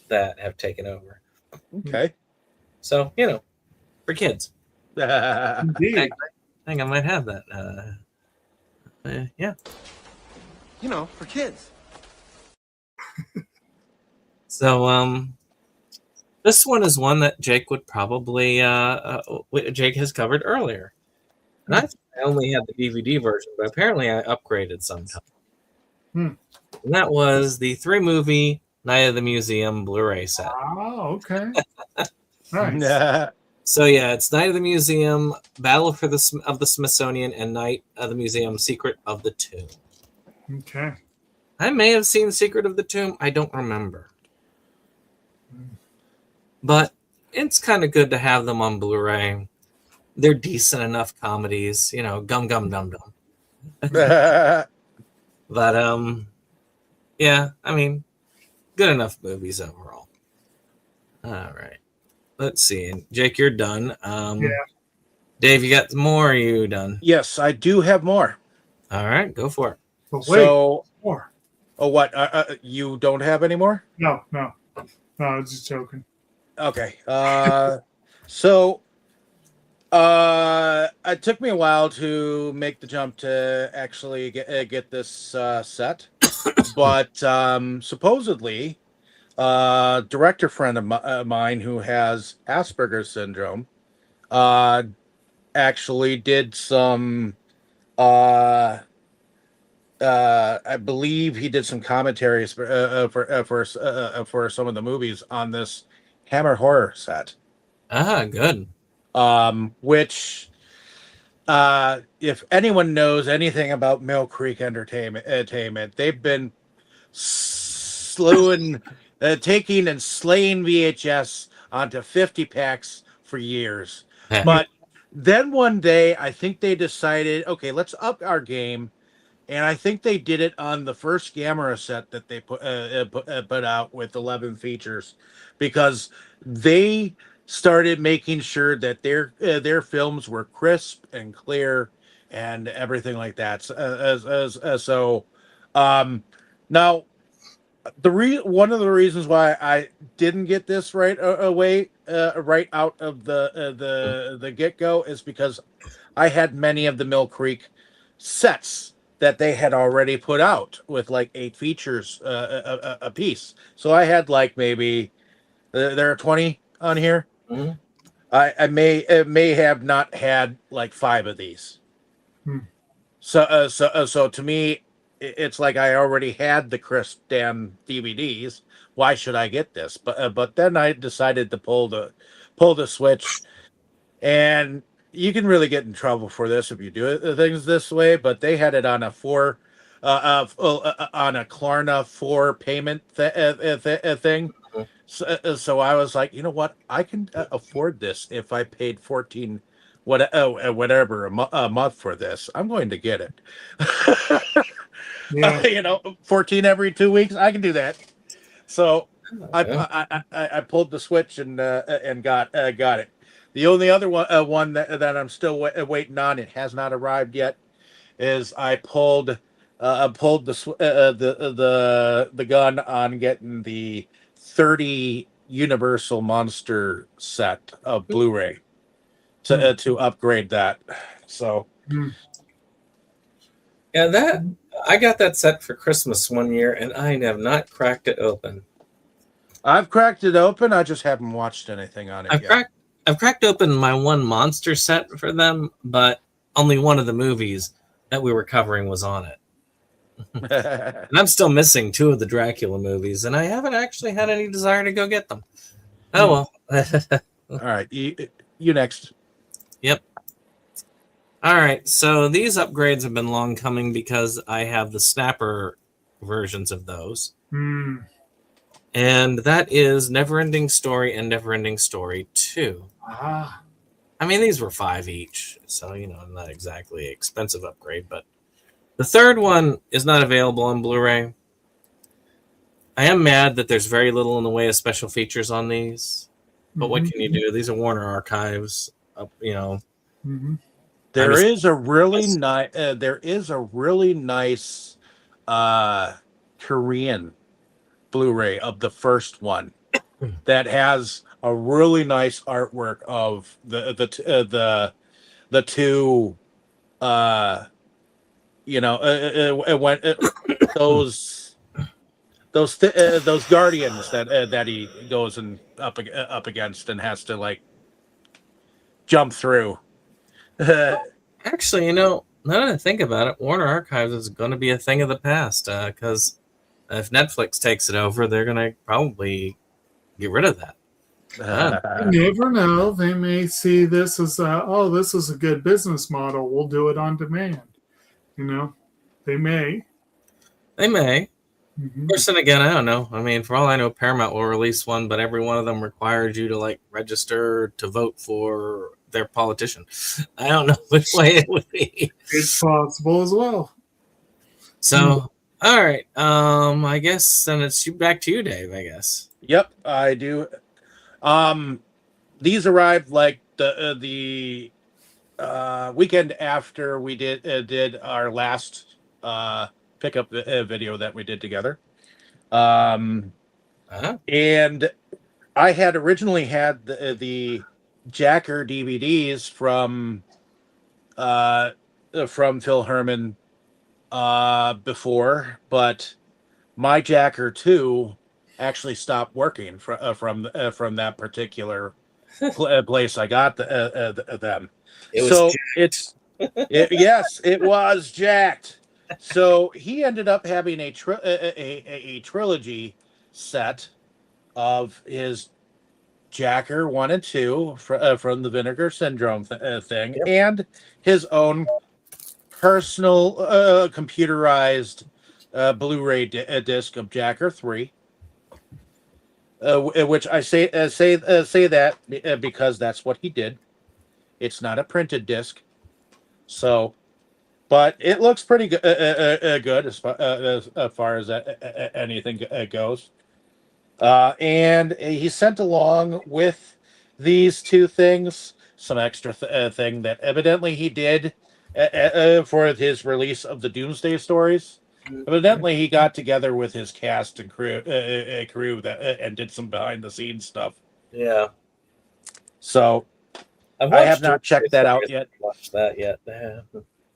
that have taken over. okay. So, for kids. Indeed. I think I might have that. Yeah. For kids. So, this one is one that Jake would probably, Jake has covered earlier. And I only had the DVD version, but apparently I upgraded sometime. And that was the 3-movie Night of the Museum Blu-ray set. Oh, okay. Nice. So yeah, it's Night of the Museum, Battle of the Smithsonian, and Night of the Museum, Secret of the Tomb. Okay. I may have seen Secret of the Tomb. I don't remember. But it's kind of good to have them on Blu-ray. They're decent enough comedies, gum gum dum dum. But yeah, I mean, good enough movies overall. All right. Let's see. Jake, you're done. Yeah. Dave, you got more? Or are you done? Yes, I do have more. All right, go for it. But wait, more. Oh, what? You don't have any more? No, I was just joking. Okay. So it took me a while to make the jump to actually get this set, but supposedly, director friend of mine who has Asperger's syndrome actually did some. I believe he did some commentaries for some of the movies on this Hammer horror set. Good. Which, if anyone knows anything about Mill Creek Entertainment, they've been taking and slaying VHS onto 50 packs for years. But then one day, I think they decided, okay, let's up our game. And I think they did it on the first Gamera set that they put out with 11 features, because they started making sure that their films were crisp and clear and everything like that. So Now, one of the reasons why I didn't get this right away, right out of the get go, is because I had many of the Mill Creek sets that they had already put out with like 8 features a piece. So I had like maybe there are 20 on here. Mhm. I may have not had like 5 of these. Hmm. So to me, it's like I already had the crisp damn DVDs. Why should I get this? But then I decided to pull the switch, and you can really get in trouble for this if you do things this way. But they had it on a on a Klarna 4 payment thing. So I was like, you know what? I can afford this if I paid 14 whatever a month for this. I'm going to get it. Yeah. 14 every 2 weeks. I can do that. So Yeah. I pulled the switch and got it. The only other one that I'm still waiting on, it has not arrived yet, is I pulled the gun on getting the 30 Universal Monster set of Blu-ray to upgrade that. So Hmm. Yeah, I got that set for Christmas one year, and I have not cracked it open. I've cracked it open. I just haven't watched anything on it yet. I've cracked open my one monster set for them, but only one of the movies that we were covering was on it. And I'm still missing 2 of the Dracula movies, and I haven't actually had any desire to go get them. Oh well. All right, you next. Yep. All right, so these upgrades have been long coming because I have the Snapper versions of those. Hmm. And that is Neverending Story and Neverending Story 2. Ah. I mean, these were $5 each, so, not exactly an expensive upgrade, but the third one is not available on Blu-ray. I am mad that there's very little in the way of special features on these, but what can you do? These are Warner Archives, Mm-hmm. There is a really nice Korean Blu-ray of the first one that has a really nice artwork of the two those guardians that he goes and up against and has to like jump through. Actually, now that I think about it, Warner Archives is going to be a thing of the past because if Netflix takes it over, they're going to probably get rid of that. You never know. They may see this as, this is a good business model. We'll do it on demand. They may. They may. Mm-hmm. Of course, then again, I don't know. I mean, for all I know, Paramount will release one, but every one of them requires you to register to vote for their politician. I don't know which way it would be. It's possible as well. So, all right. I guess then it's back to you, Dave, I guess. Yep, I do. These arrived like the weekend after we did our last pickup video that we did together. And I had originally had the Jacker DVDs from Phil Herman before, but my Jacker 2 actually stopped working from that particular place I got them. Yes, it was jacked. So he ended up having a trilogy set of his Jacker 1 and 2 from the Vinegar Syndrome thing, yep, and his own personal computerized Blu-ray disc of Jacker 3. Which I say that because that's what he did. It's not a printed disc, so, but it looks pretty good as far as anything goes. And he sent along with these 2 things some extra thing that evidently he did for his release of the Doomsday Stories. Evidently, he got together with his cast and crew that and did some behind the scenes stuff. Yeah. So I have not checked that out yet. Watched that yet?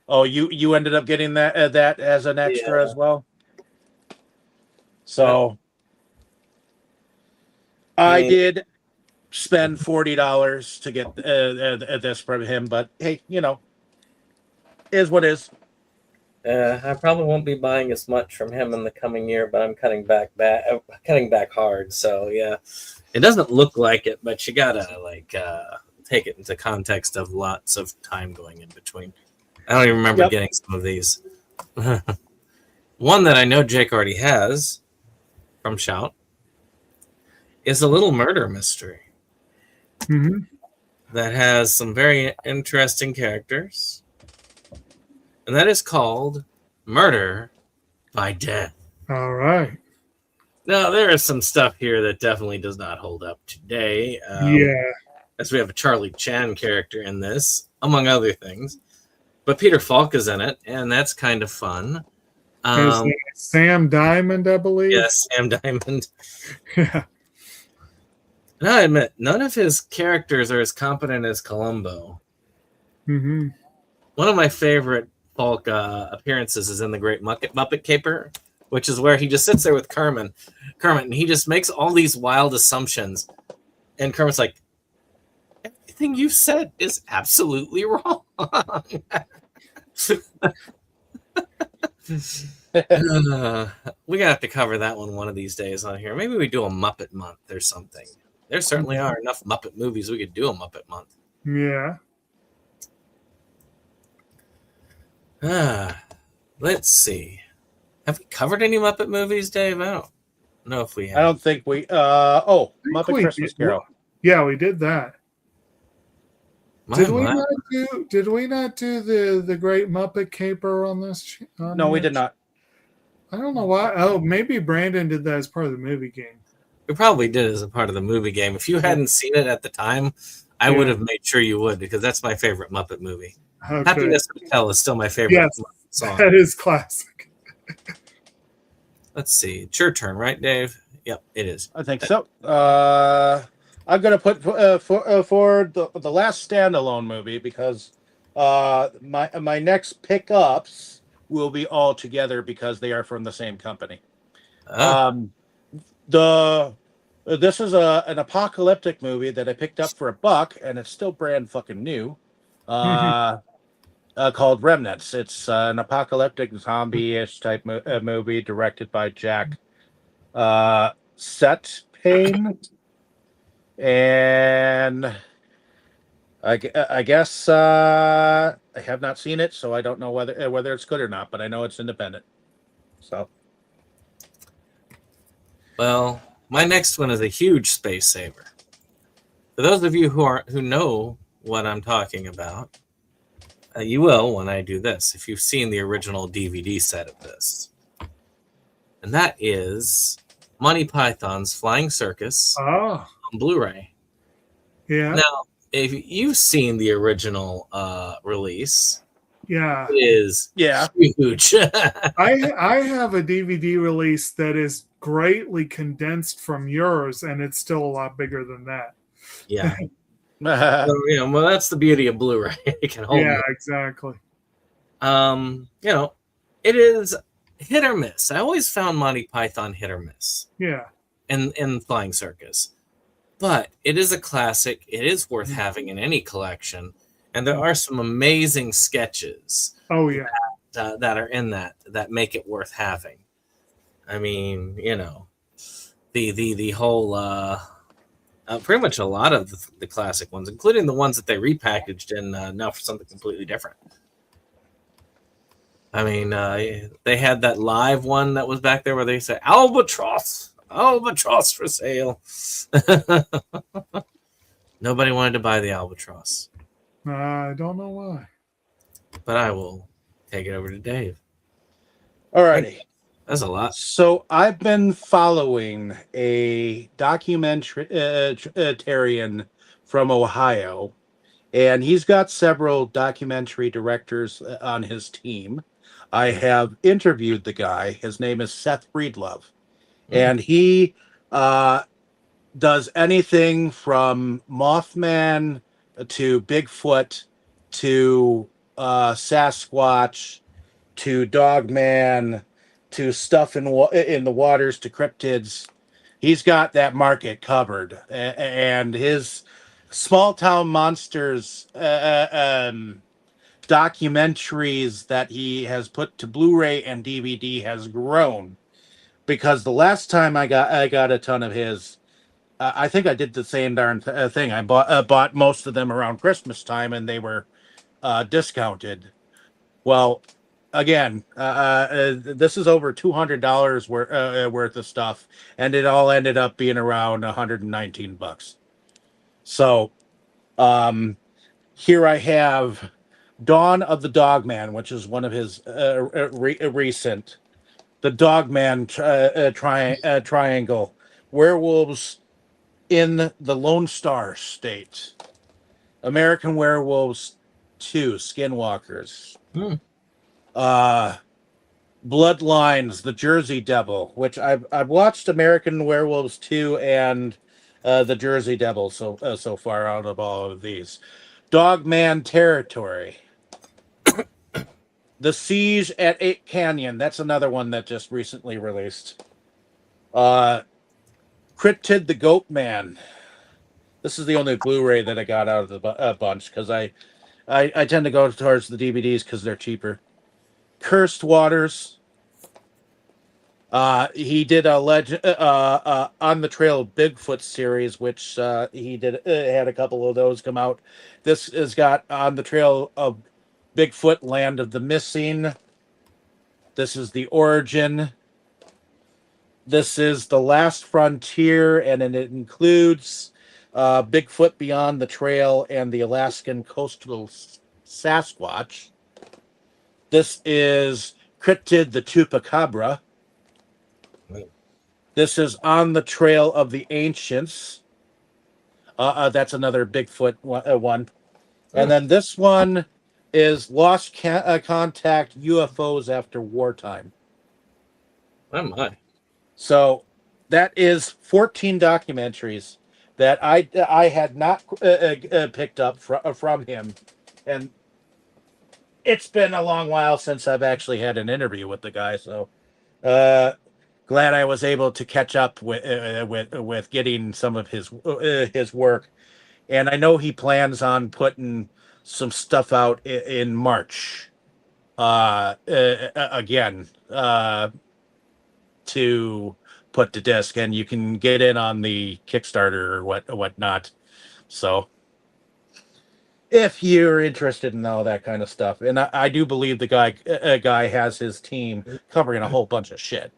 Oh, you ended up getting that as an extra as well. So I did spend $40 to get this from him, but hey, is what is. I probably won't be buying as much from him in the coming year, but I'm cutting back hard. So yeah, it doesn't look like it, but you gotta take it into context of lots of time going in between. I don't even remember getting some of these. One that I know Jake already has from Shout is a little murder mystery that has some very interesting characters, and that is called Murder by Death. All right. Now, there is some stuff here that definitely does not hold up today. As we have a Charlie Chan character in this, among other things. But Peter Falk is in it, and that's kind of fun. Sam Diamond, I believe. Yes, Sam Diamond. Yeah. And I admit, none of his characters are as competent as Columbo. Mm-hmm. One of my favorite Falk appearances is in The Great Muppet Caper, which is where he just sits there with Kermit, and he just makes all these wild assumptions. And Kermit's like, everything you said is absolutely wrong. We gotta have to cover that one of these days on here. Maybe we do a Muppet month or something. There certainly are enough Muppet movies we could do a Muppet month. Yeah. Let's see. Have we covered any Muppet movies, Dave? I don't know if we have. I don't think we. Muppet Christmas Carol. Yeah, we did that. Did we not do the Great Muppet Caper on this? No, we did not. I don't know why. Oh, maybe Brandon did that as part of the movie game. We probably did as a part of the movie game. If you hadn't seen it at the time, I would have made sure you would, because that's my favorite Muppet movie. Okay. Happiness Hotel is still my favorite song. That is classic. Let's see. It's your turn, right, Dave? Yep, it is. I think so. I'm going to put for the last standalone movie, because my next pickups will be all together because they are from the same company. This is an apocalyptic movie that I picked up for $1, and it's still brand fucking new. Called Remnants. It's an apocalyptic zombie-ish type movie directed by Jack Setpane. And I guess I have not seen it, so I don't know whether it's good or not, but I know it's independent. So, well, my next one is a huge space saver. For those of you who know what I'm talking about, you will when I do this, if you've seen the original DVD set of this. And that is Monty Python's Flying Circus on Blu-ray. Yeah. Now, if you've seen the original release, it is huge. I have a DVD release that is greatly condensed from yours, and it's still a lot bigger than that. Yeah. So, well, that's the beauty of Blu-ray. It can hold. Yeah, exactly. It is hit or miss. I always found Monty Python hit or miss. Yeah. In Flying Circus, but it is a classic. It is worth having in any collection, and there are some amazing sketches. Oh yeah. That are in that make it worth having. I mean, the whole. Pretty much a lot of the classic ones, including the ones that they repackaged in now for something completely different. I mean, they had that live one that was back there where they said, Albatross for sale. Nobody wanted to buy the Albatross. I don't know why. But I will take it over to Dave. All righty. That's a lot. So I've been following a documentarian from Ohio, and he's got several documentary directors on his team. I have interviewed the guy. His name is Seth Breedlove, Mm. and he does anything from Mothman to Bigfoot to Sasquatch to Dogman to stuff in the waters to cryptids. He's got that market covered, and his small town monsters documentaries that he has put to Blu-ray and DVD has grown, because the last time I got a ton of his, I think I did the same darn thing. I bought most of them around Christmas time, and they were discounted. Well, again, this is over $200 worth of stuff, and it all ended up being around $119. So, here I have Dawn of the Dogman, which is one of his recent. The Dogman Triangle, Werewolves in the Lone Star State, American Werewolves 2, Skinwalkers, Bloodlines, The Jersey Devil, which I've watched American Werewolves 2 and The Jersey Devil so far out of all of these. Dogman Territory, The Siege at 8 Canyon. That's another one that just recently released. Cryptid the Goat Man. This is the only Blu-ray that I got out of the bunch, because I tend to go towards the DVDs because they're cheaper. Cursed Waters. He did a On the Trail of Bigfoot series, which he did had a couple of those come out. This has got On the Trail of Bigfoot, Land of the Missing. This is The Origin. This is The Last Frontier, and it includes Bigfoot Beyond the Trail and the Alaskan Coastal Sasquatch. This is Cryptid the Chupacabra. This is On the Trail of the Ancients. That's another Bigfoot one. And then this one is Lost Contact UFOs After Wartime. Oh my. So that is 14 documentaries that I had not picked up from him. And it's been a long while since I've actually had an interview with the guy. So glad I was able to catch up with getting some of his work. And I know he plans on putting some stuff out in March again to put to disc, and you can get in on the Kickstarter or whatnot. So if you're interested in all that kind of stuff, and I do believe the guy has his team covering a whole bunch of shit.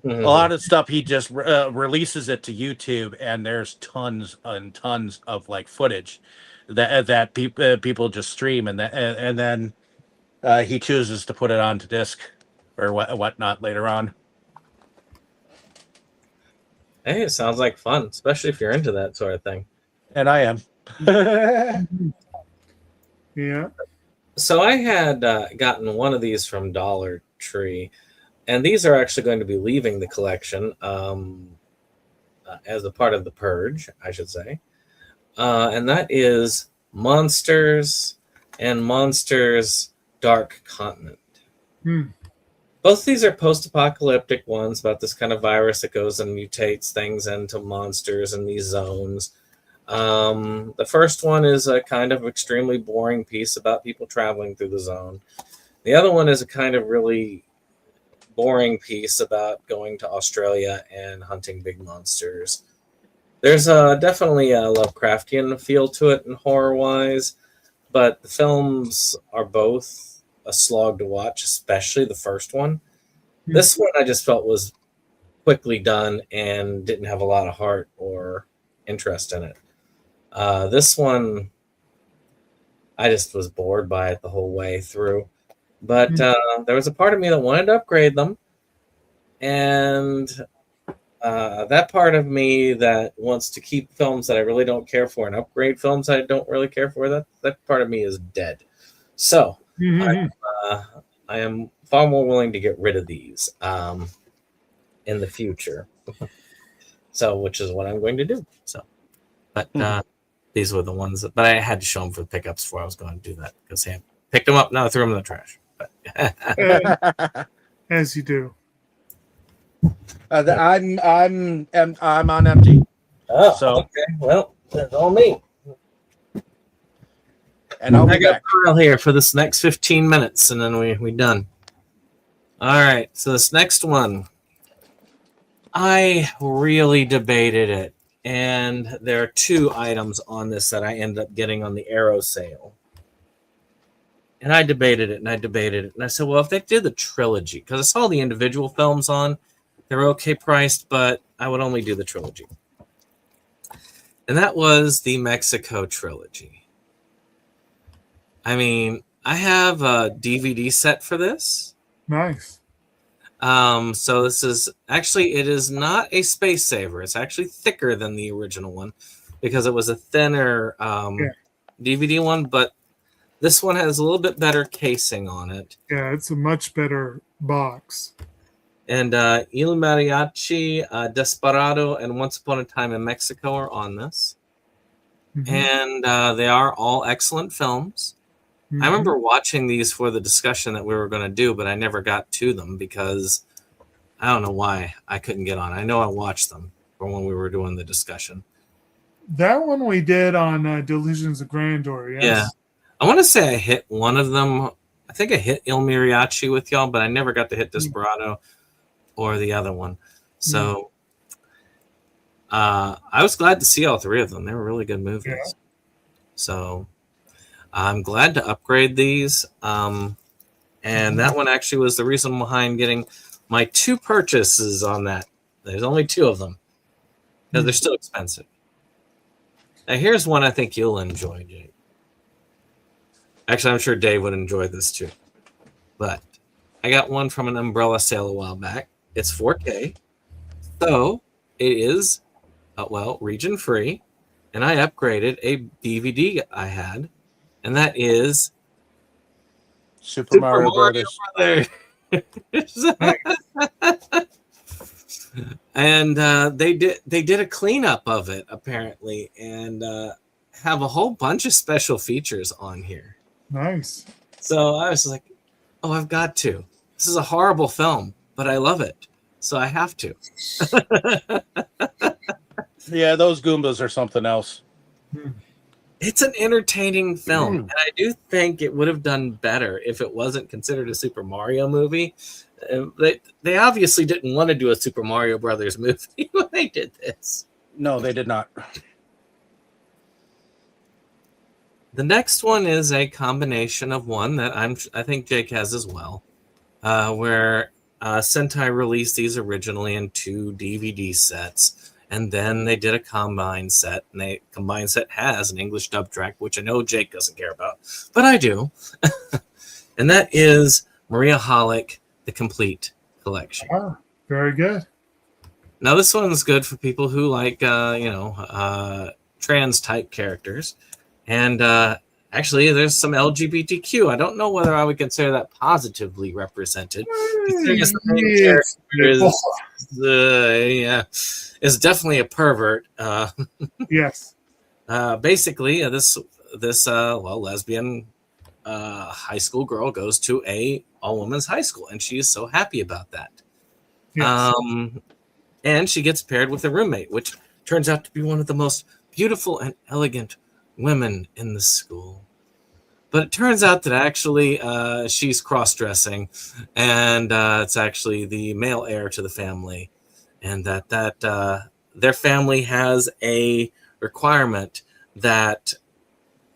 A lot of stuff he just releases it to YouTube, and there's tons and tons of like footage that people just stream, and then he chooses to put it onto disc or whatnot later on. Hey, it sounds like fun, especially if you're into that sort of thing. And I am. Yeah. So I had gotten one of these from Dollar Tree, and these are actually going to be leaving the collection as a part of the purge, I should say. And that is Monsters and Monsters Dark Continent. Both these are post-apocalyptic ones about this kind of virus that goes and mutates things into monsters in these zones. The first one is a kind of extremely boring piece about people traveling through the zone. The other one is a kind of really boring piece about going to Australia and hunting big monsters. There's definitely a Lovecraftian feel to it and horror-wise, but the films are both a slog to watch, especially the first one. This one I just felt was quickly done and didn't have a lot of heart or interest in it. This one, I just was bored by it the whole way through. But there was a part of me that wanted to upgrade them. And that part of me that wants to keep films that I really don't care for and upgrade films I don't really care for, that part of me is dead. So I'm I am far more willing to get rid of these in the future. So, which is what I'm going to do. So, but these were the ones that, but I had to show them for the pickups before I was going to do that because I picked them up. Now I threw them in the trash. But As you do. I'm on empty. oh, So- okay. Well, that's all me. And I'll I be got back. a pile here for this next 15 minutes, and then we done. All right. So this next one, I really debated it, and there are 2 items on this that I ended up getting on the Arrow sale. And I debated it, and I said, well, if they did the trilogy, because I saw the individual films on, they're okay priced, but I would only do the trilogy. And that was the Mexico trilogy. I mean, I have a DVD set for this. Nice. So this is actually, it is not a space saver. It's actually thicker than the original one because it was a thinner DVD one, but this one has a little bit better casing on it. Yeah, it's a much better box. And Il Mariachi, Desperado, and Once Upon a Time in Mexico are on this. Mhm. And they are all excellent films. Mhm. I remember watching these for the discussion that we were going to do, but I never got to them because I don't know why I couldn't get on. I know I watched them for when we were doing the discussion. That one we did on Delusions of Grandeur. Yes. Yeah. I want to say I hit one of them. I think I hit Il Mariachi with y'all, but I never got to hit Desperado or the other one. So I was glad to see all 3 of them. They were really good movies. Yeah. So I'm glad to upgrade these. And that one actually was the reason behind getting my 2 purchases on that. There's only 2 of them because they're still expensive. Now, here's one I think you'll enjoy, Jake. Actually, I'm sure Dave would enjoy this too. But I got one from an umbrella sale a while back. It's 4K. So it is, region free. And I upgraded a DVD I had. And that is Super Mario Brothers. And they did a cleanup of it apparently, and have a whole bunch of special features on here. Nice. So I was like, "Oh, I've got to. This is a horrible film, but I love it, so I have to." Yeah, those Goombas are something else. It's an entertaining film, and I do think it would have done better if it wasn't considered a Super Mario movie. They obviously didn't want to do a Super Mario Brothers movie when they did this. No, they did not. The next one is a combination of one that I think Jake has as well, where Sentai released these originally in 2 DVD sets, and then they did a combined set, and the combined set has an English dub track, which I know Jake doesn't care about, but I do. And that is Mariaholic, the Complete Collection. Oh, very good. Now, this one's good for people who like, trans type characters. And actually, there's some LGBTQ. I don't know whether I would consider that positively represented. Because the main character is definitely a pervert. Yes. Basically, this lesbian high school girl goes to a all-women's high school, and she is so happy about that. Yes. And she gets paired with a roommate, which turns out to be one of the most beautiful and elegant women in the school. But it turns out that actually she's cross-dressing, and it's actually the male heir to the family, and that their family has a requirement that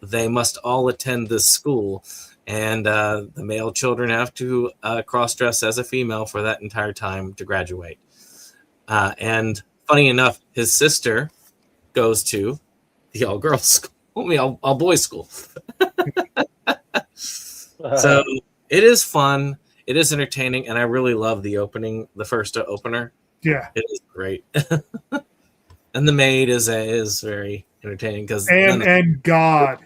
they must all attend this school, and the male children have to cross-dress as a female for that entire time to graduate. And funny enough, his sister goes to the all-girls school. All boys school. So it is fun. It is entertaining, and I really love the opening, the first opener. Yeah. It is great. And the maid is very entertaining because God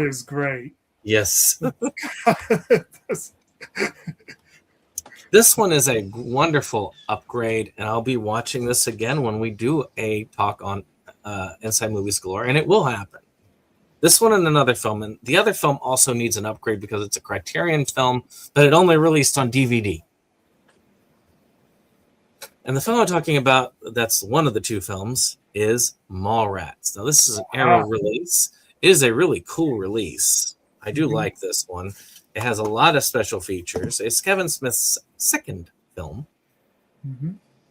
is great. Yes. This one is a wonderful upgrade, and I'll be watching this again when we do a talk on Inside Movies Galore, and it will happen. This one and another film, and the other film also needs an upgrade because it's a Criterion film, but it only released on DVD. And the film I'm talking about, that's one of the two films, is Mallrats. Now, this is an Arrow release. It is a really cool release. I do like this one. It has a lot of special features. It's Kevin Smith's second film.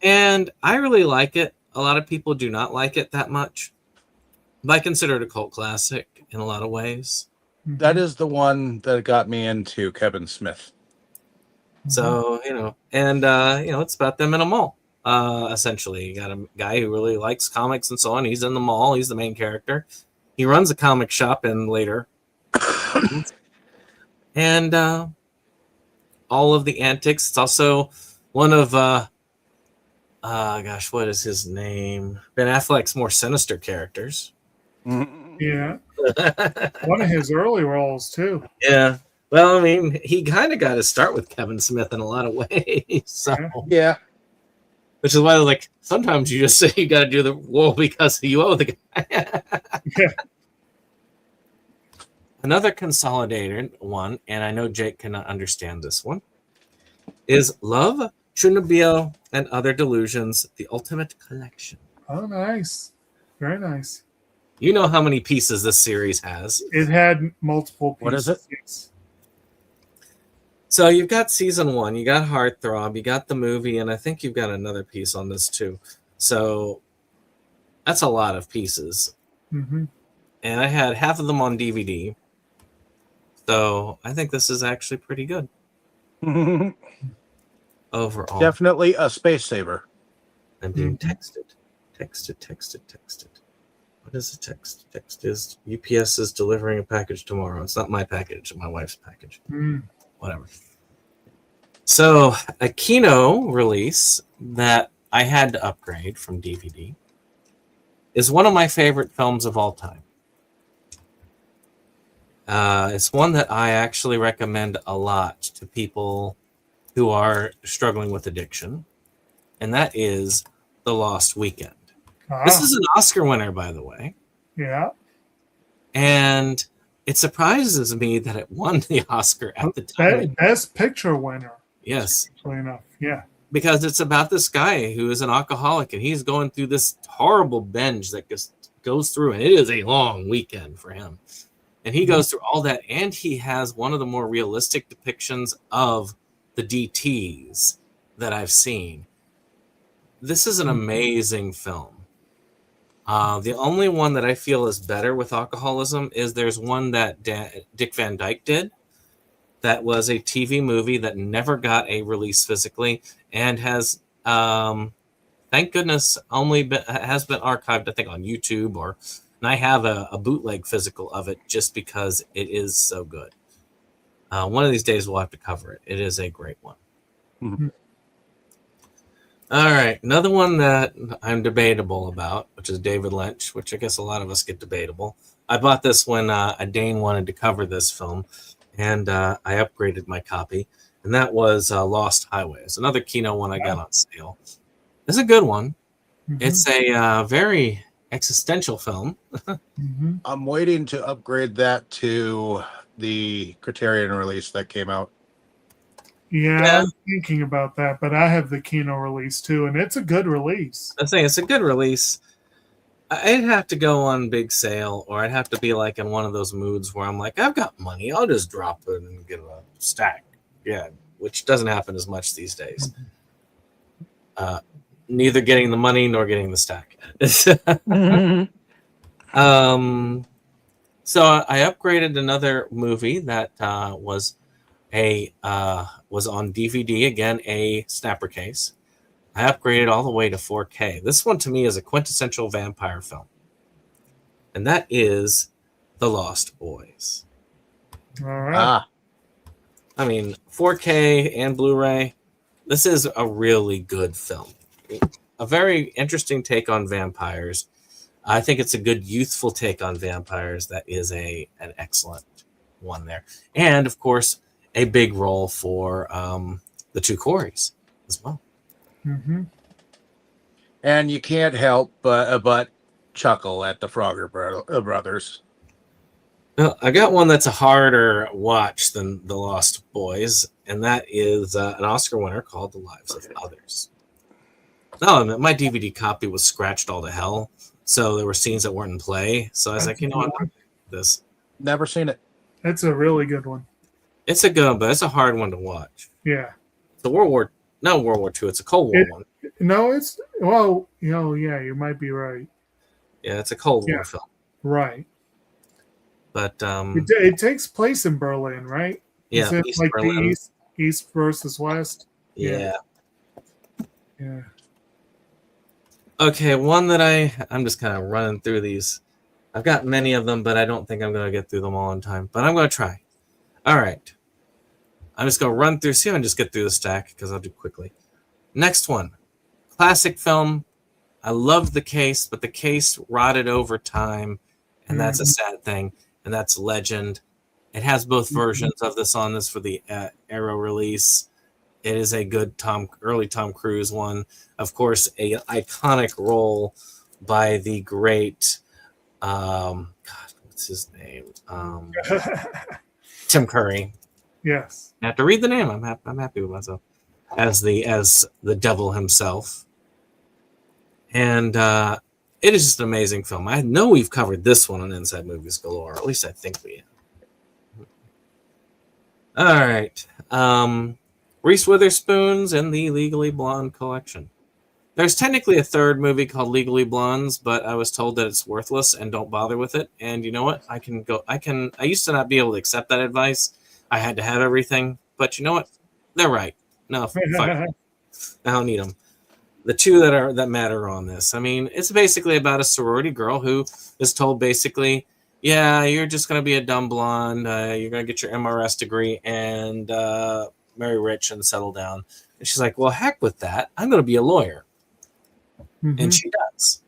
And I really like it. A lot of people do not like it that much. But I consider it a cult classic in a lot of ways. That is the one that got me into Kevin Smith. So, and it's about them in a mall. Essentially, you got a guy who really likes comics and so on. He's in the mall. He's the main character. He runs a comic shop in later. And all of the antics. It's also one of what is his name? Ben Affleck's more sinister characters. Yeah. One of his early roles too. Yeah. Well, I mean, he kind of got to start with Kevin Smith in a lot of ways. So. Yeah. Which is why, like, sometimes you just say you got to do the role because you owe the guy. Yeah. Another consolidated one, and I know Jake cannot understand this one, is Love, Chernobyl, and Other Delusions, The Ultimate Collection. Oh, nice. Very nice. You know how many pieces this series has. It had multiple pieces. What is it? Yes. So you've got season 1, you got Heartthrob, you got the movie, and I think you've got another piece on this too. So that's a lot of pieces. Mm-hmm. And I had half of them on DVD. So I think this is actually pretty good. Overall. Definitely a space saver. I'm being texted. What is the text? Text is UPS is delivering a package tomorrow. It's not my package, it's my wife's package. Whatever. So a Kino release that I had to upgrade from DVD is one of my favorite films of all time. It's one that I actually recommend a lot to people who are struggling with addiction, and that is The Lost Weekend. This is an Oscar winner, by the way. Yeah. And it surprises me that it won the Oscar at the time. Best Picture winner. Yes. Actually enough. Yeah. Because it's about this guy who is an alcoholic, and he's going through this horrible binge that just goes through, and it is a long weekend for him. And he goes through all that, and he has one of the more realistic depictions of the DTs that I've seen. This is an amazing film. The only one that I feel is better with alcoholism is there's one that Dick Van Dyke did that was a TV movie that never got a release physically and has, thank goodness, has been archived, I think, on YouTube, and I have a bootleg physical of it just because it is so good. One of these days we'll have to cover it. It is a great one. Mm-hmm. All right, another one that I'm debatable about, which is David Lynch, which I guess a lot of us get debatable. I bought this when a Dane wanted to cover this film, and I upgraded my copy, and that was Lost Highways, another Kino one I got on sale. It's a good one. It's a very existential film. I'm waiting to upgrade that to the Criterion release that came out. Yeah, I'm thinking about that, but I have the Kino release too, and it's a good release. I'm saying it's a good release. I'd have to go on big sale, or I'd have to be like in one of those moods where I'm like, I've got money, I'll just drop it and get a stack. Yeah, which doesn't happen as much these days. Neither getting the money nor getting the stack. So I upgraded another movie that was on DVD, again, a snapper case. I upgraded all the way to 4K. This one to me is a quintessential vampire film, and that is The Lost Boys. All right. I mean, 4K and Blu-ray, this is a really good film. A very interesting take on vampires. I think it's a good youthful take on vampires. That is an excellent one there. And, of course, a big role for the two Coreys as well. Mm-hmm. And you can't help but chuckle at the Frogger brothers. Well, I got one that's a harder watch than The Lost Boys, and that is an Oscar winner called The Lives of Others. No, my DVD copy was scratched all to hell, so there were scenes that weren't in play. So I was like, you know what, this. Never seen it. That's a really good one. It's a good one, but it's a hard one to watch. Yeah. It's a World War II. It's a Cold War one. No, it's well, yeah, you might be right. Yeah, it's a Cold War film. Right. But it takes place in Berlin, right? Yeah, Is it East like Berlin. the East versus West? Yeah. Yeah. Okay, one that I'm just kind of running through these. I've got many of them, but I don't think I'm going to get through them all in time. But I'm going to try. All right. I'm just going to run through. See if I can just get through the stack because I'll do quickly. Next one. Classic film. I love the case, but the case rotted over time, and that's a sad thing. And that's Legend. It has both versions of this on this for the Arrow release. It is a good early Tom Cruise one. Of course, a iconic role by the great, God, what's his name? Tim Curry. Yes. I have to read the name. I'm happy with myself as the devil himself. And it is just an amazing film. I know we've covered this one on Inside Movies Galore. At least I think we have. All right. Reese Witherspoon's in the Legally Blonde collection. There's technically a third movie called Legally Blondes, but I was told that it's worthless and don't bother with it. And you know what? I used to not be able to accept that advice. I had to have everything, but you know what? They're right. No, fuck. I don't need them. The two that matter on this. I mean, it's basically about a sorority girl who is told basically, yeah, you're just going to be a dumb blonde. You're going to get your MRS degree and marry rich and settle down. And she's like, well, heck with that. I'm going to be a lawyer. Mm-hmm. And she does.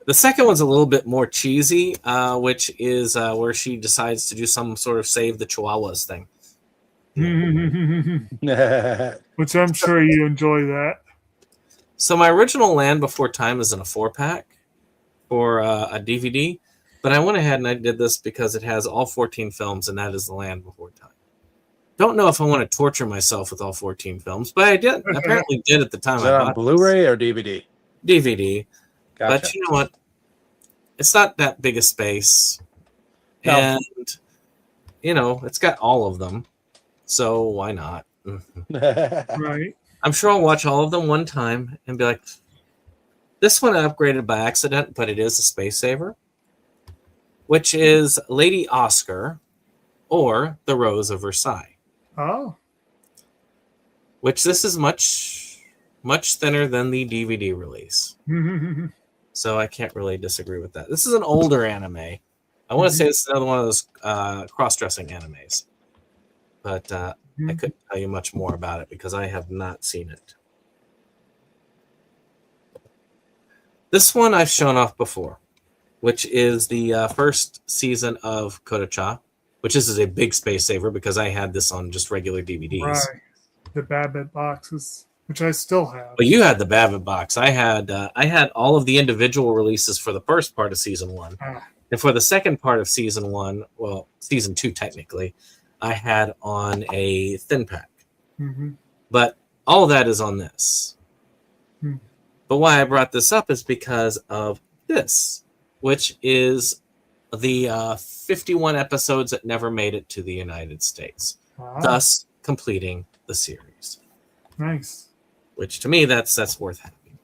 The second one's a little bit more cheesy, which is where she decides to do some sort of save the Chihuahuas thing. Which I'm sure you enjoy that. So my original Land Before Time is in a 4-pack for a DVD, but I went ahead and I did this because it has all 14 films, and that is The Land Before Time. Don't know if I want to torture myself with all 14 films, but I did. Apparently did at the time. Is that on Blu-ray or DVD? DVD. Gotcha. But you know what? It's not that big a space. No. And, it's got all of them. So why not? Right. I'm sure I'll watch all of them one time and be like, this one I upgraded by accident, but it is a space saver, which is Lady Oscar or The Rose of Versailles. Oh. Which this is much, much thinner than the DVD release. So I can't really disagree with that. This is an older anime. I want to say this is another one of those cross-dressing animes. But I couldn't tell you much more about it because I have not seen it. This one I've shown off before, which is the first season of Kodacha, which is a big space saver because I had this on just regular DVDs. Right. The Babbitt boxes, which I still have. But you had the Babbitt box. I had all of the individual releases for the first part of season 1. And for the second part of season 1, well, season 2 technically, I had on a thin pack. Mm-hmm. But all of that is on this. Hmm. But why I brought this up is because of this, which is the 51 episodes that never made it to the United States, thus completing the series. Nice. Which to me, that's worth having.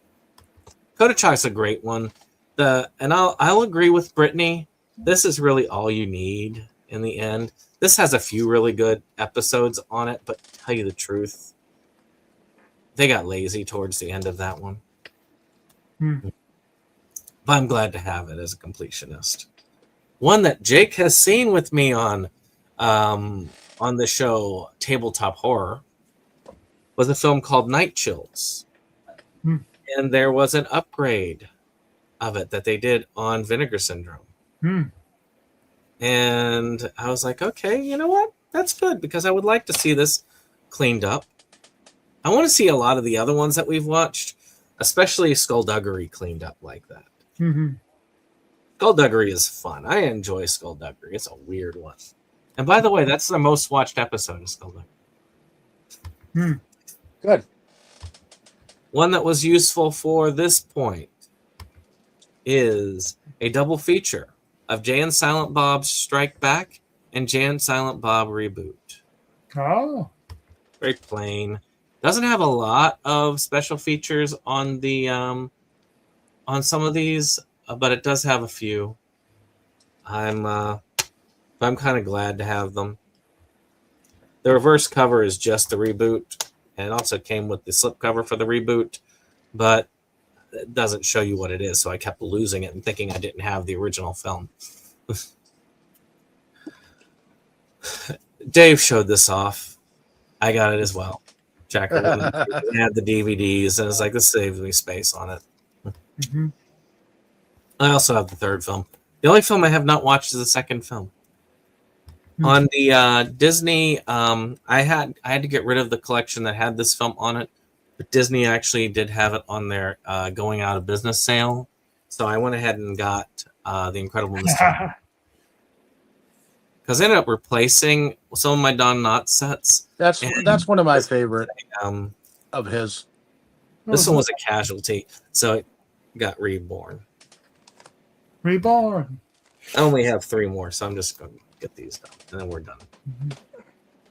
Kodacha's a great one. And I'll agree with Brittany. This is really all you need in the end. This has a few really good episodes on it, but to tell you the truth, they got lazy towards the end of that one. But I'm glad to have it as a completionist. One that Jake has seen with me on the show Tabletop Horror was a film called Night Chills. And there was an upgrade of it that they did on Vinegar Syndrome. And I was like, okay, you know what? that's good because I would like to see this cleaned up. I want to see a lot of the other ones that we've watched, especially Skullduggery cleaned up like that. Mm-hmm. Skullduggery is fun. I enjoy Skullduggery. It's a weird one. And by the way, that's the most watched episode of Skullduggery. Good. One that was useful for this point is a double feature of Jay and Silent Bob's Strike Back and Jay and Silent Bob Reboot. Oh. Very plain. Doesn't have a lot of special features on the on some of these, but it does have a few. I'm kind of glad to have them. The reverse cover is just the reboot, and it also came with the slip cover for the reboot, but it doesn't show you what it is, so I kept losing it and thinking I didn't have the original film. Dave showed this off. I got it as well. Jacker had the DVDs, and it's like, this saves me space on it. Mm-hmm. I also have the third film. The only film I have not watched is the second film. Mm-hmm. On the Disney, I had to get rid of the collection that had this film on it, but Disney actually did have it on their going out of business sale. So I went ahead and got The Incredible Mr. Because I ended up replacing some of my Don Knotts sets. That's one of my favorite of his. This one was a casualty, so it got reborn. Reborn. I only have 3 more, so I'm just going to get these done, and then we're done. Mm-hmm.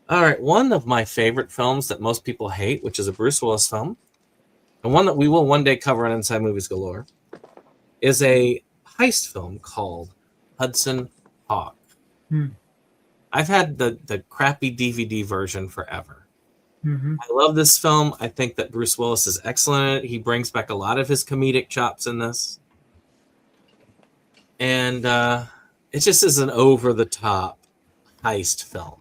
All right, one of my favorite films that most people hate, which is a Bruce Willis film, and one that we will one day cover on Inside Movies Galore, is a heist film called Hudson Hawk. I've had the crappy DVD version forever. Mm-hmm. I love this film. I think that Bruce Willis is excellent. He brings back a lot of his comedic chops in this. And it just is an over-the-top heist film.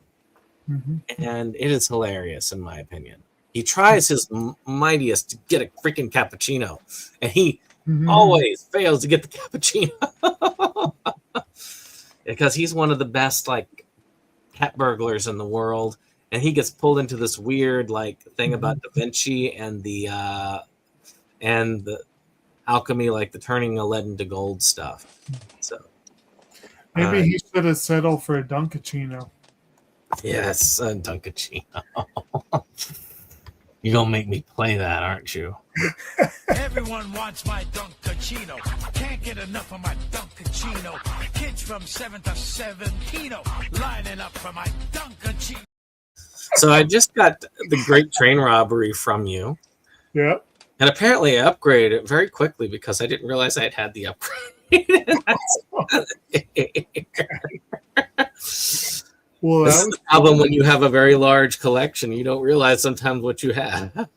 Mm-hmm. And it is hilarious, in my opinion. He tries his mightiest to get a freaking cappuccino, and he always fails to get the cappuccino. Because he's one of the best, like, cat burglars in the world, and he gets pulled into this weird, like, thing about Da Vinci and the alchemy, like the turning a lead into gold stuff. So maybe he should have settled for a Dunkachino. Yes, a Dunkachino. You're gonna make me play that, aren't you? Everyone wants my Dunkachino. Can't get enough of my Dunkachino. Kids from 7th to 17 lining up for my Dunkachino. So I just got the Great Train Robbery from you. Yep. And apparently I upgraded it very quickly because I didn't realize I had the upgrade. Well, this is the problem when you have a very large collection. You don't realize sometimes what you have,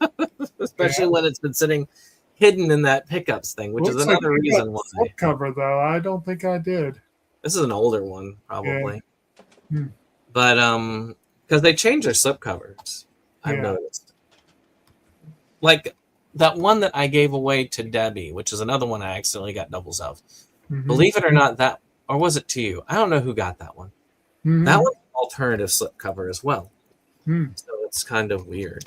especially when it's been sitting hidden in that pickups thing, which is another reason why. Cover though, I don't think I did. This is an older one, probably, yeah. But because they changed their slip covers, I've noticed. Like that one that I gave away to Debbie, which is another one I accidentally got doubles of. Mm-hmm. Believe it or not, that or was it to you? I don't know who got that one. Mm-hmm. That one's an alternative slip cover as well. So it's kind of weird.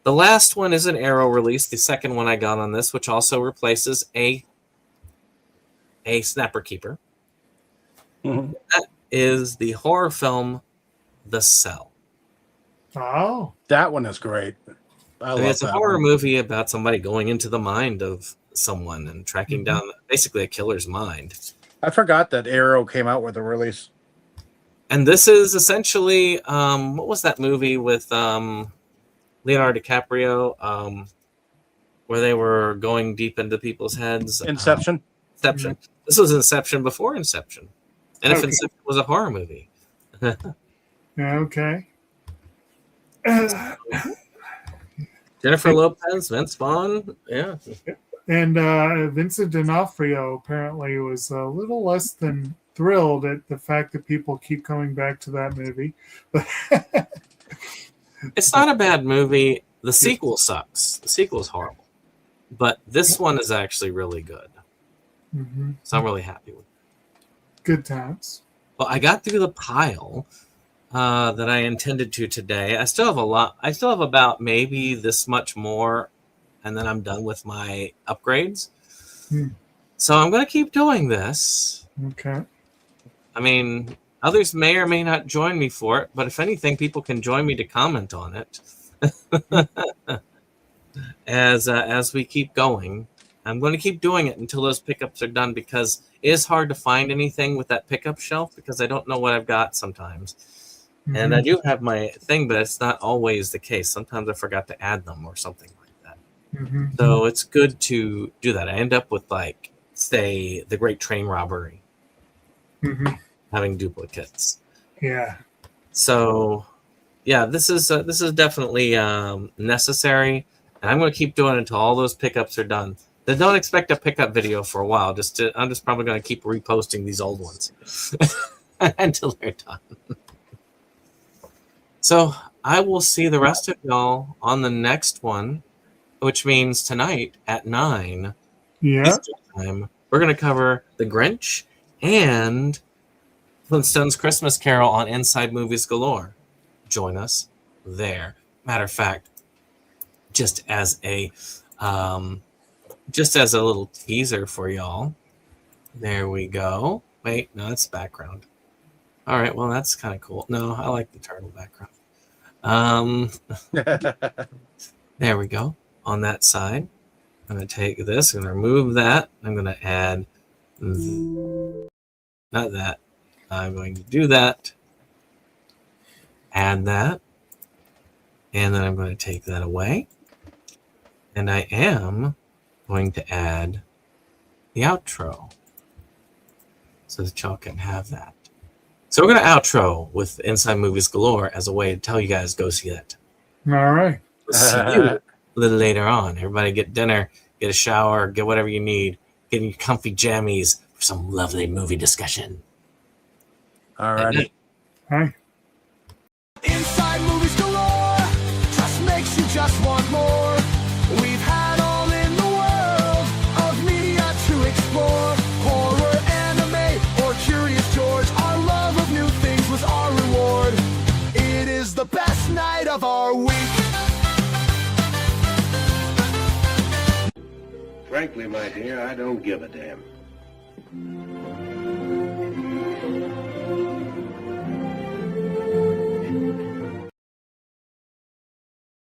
The last one is an Arrow release, the second one I got on this, which also replaces a Snapper Keeper. Mm-hmm. That is the horror film The Cell. Oh. That one is great. I mean, it's a horror movie about somebody going into the mind of someone and tracking down basically a killer's mind. I forgot that Arrow came out with a release. And this is essentially, what was that movie with Leonardo DiCaprio, where they were going deep into people's heads? Inception? Inception. This was Inception before Inception. And if Inception was a horror movie. Okay. Jennifer Lopez, Vince Vaughn, yeah. And Vincent D'Onofrio apparently was a little less than thrilled at the fact that people keep coming back to that movie. It's not a bad movie. The sequel sucks. The sequel is horrible. But this one is actually really good. So I'm really happy with it. Good times. Well, I got through the pile that I intended to today. I still have a lot. I still have about maybe this much more, and then I'm done with my upgrades. So I'm going to keep doing this. Okay. I mean, others may or may not join me for it, but if anything, people can join me to comment on it. As we keep going, I'm going to keep doing it until those pickups are done, because it is hard to find anything with that pickup shelf because I don't know what I've got sometimes. And I do have my thing, but it's not always the case. Sometimes I forgot to add them or something like that. So it's good to do that. I end up with, like, say, the Great Train Robbery, having duplicates. Yeah. So, yeah, this is definitely necessary, and I'm going to keep doing it until all those pickups are done. Then don't expect a pickup video for a while. I'm just probably going to keep reposting these old ones until they're done. So I will see the rest of y'all on the next one, which means tonight at 9 Eastern time. We're going to cover The Grinch and Flintstones Christmas Carol on Inside Movies Galore. Join us there. Matter of fact, just as a little teaser for y'all, there we go. Wait, no, that's background. All right, well, that's kind of cool. No, I like the turtle background. There we go. On that side, I'm going to take this, I'm going to remove that. I'm going to add, not that. I'm going to do that, add that, and then I'm going to take that away. And I am going to add the outro so that y'all can have that. So we're going to outro with Inside Movies Galore as a way to tell you guys go see that. All right. We'll see you a little later on. Everybody get dinner, get a shower, get whatever you need, get in your comfy jammies for some lovely movie discussion. All righty. Hi. Inside Movies Galore just makes you just want more. We've had all in the world of media to explore. Horror, anime, or Curious George. Our love of new things was our reward. It is the best night of our week. Frankly, my dear, I don't give a damn.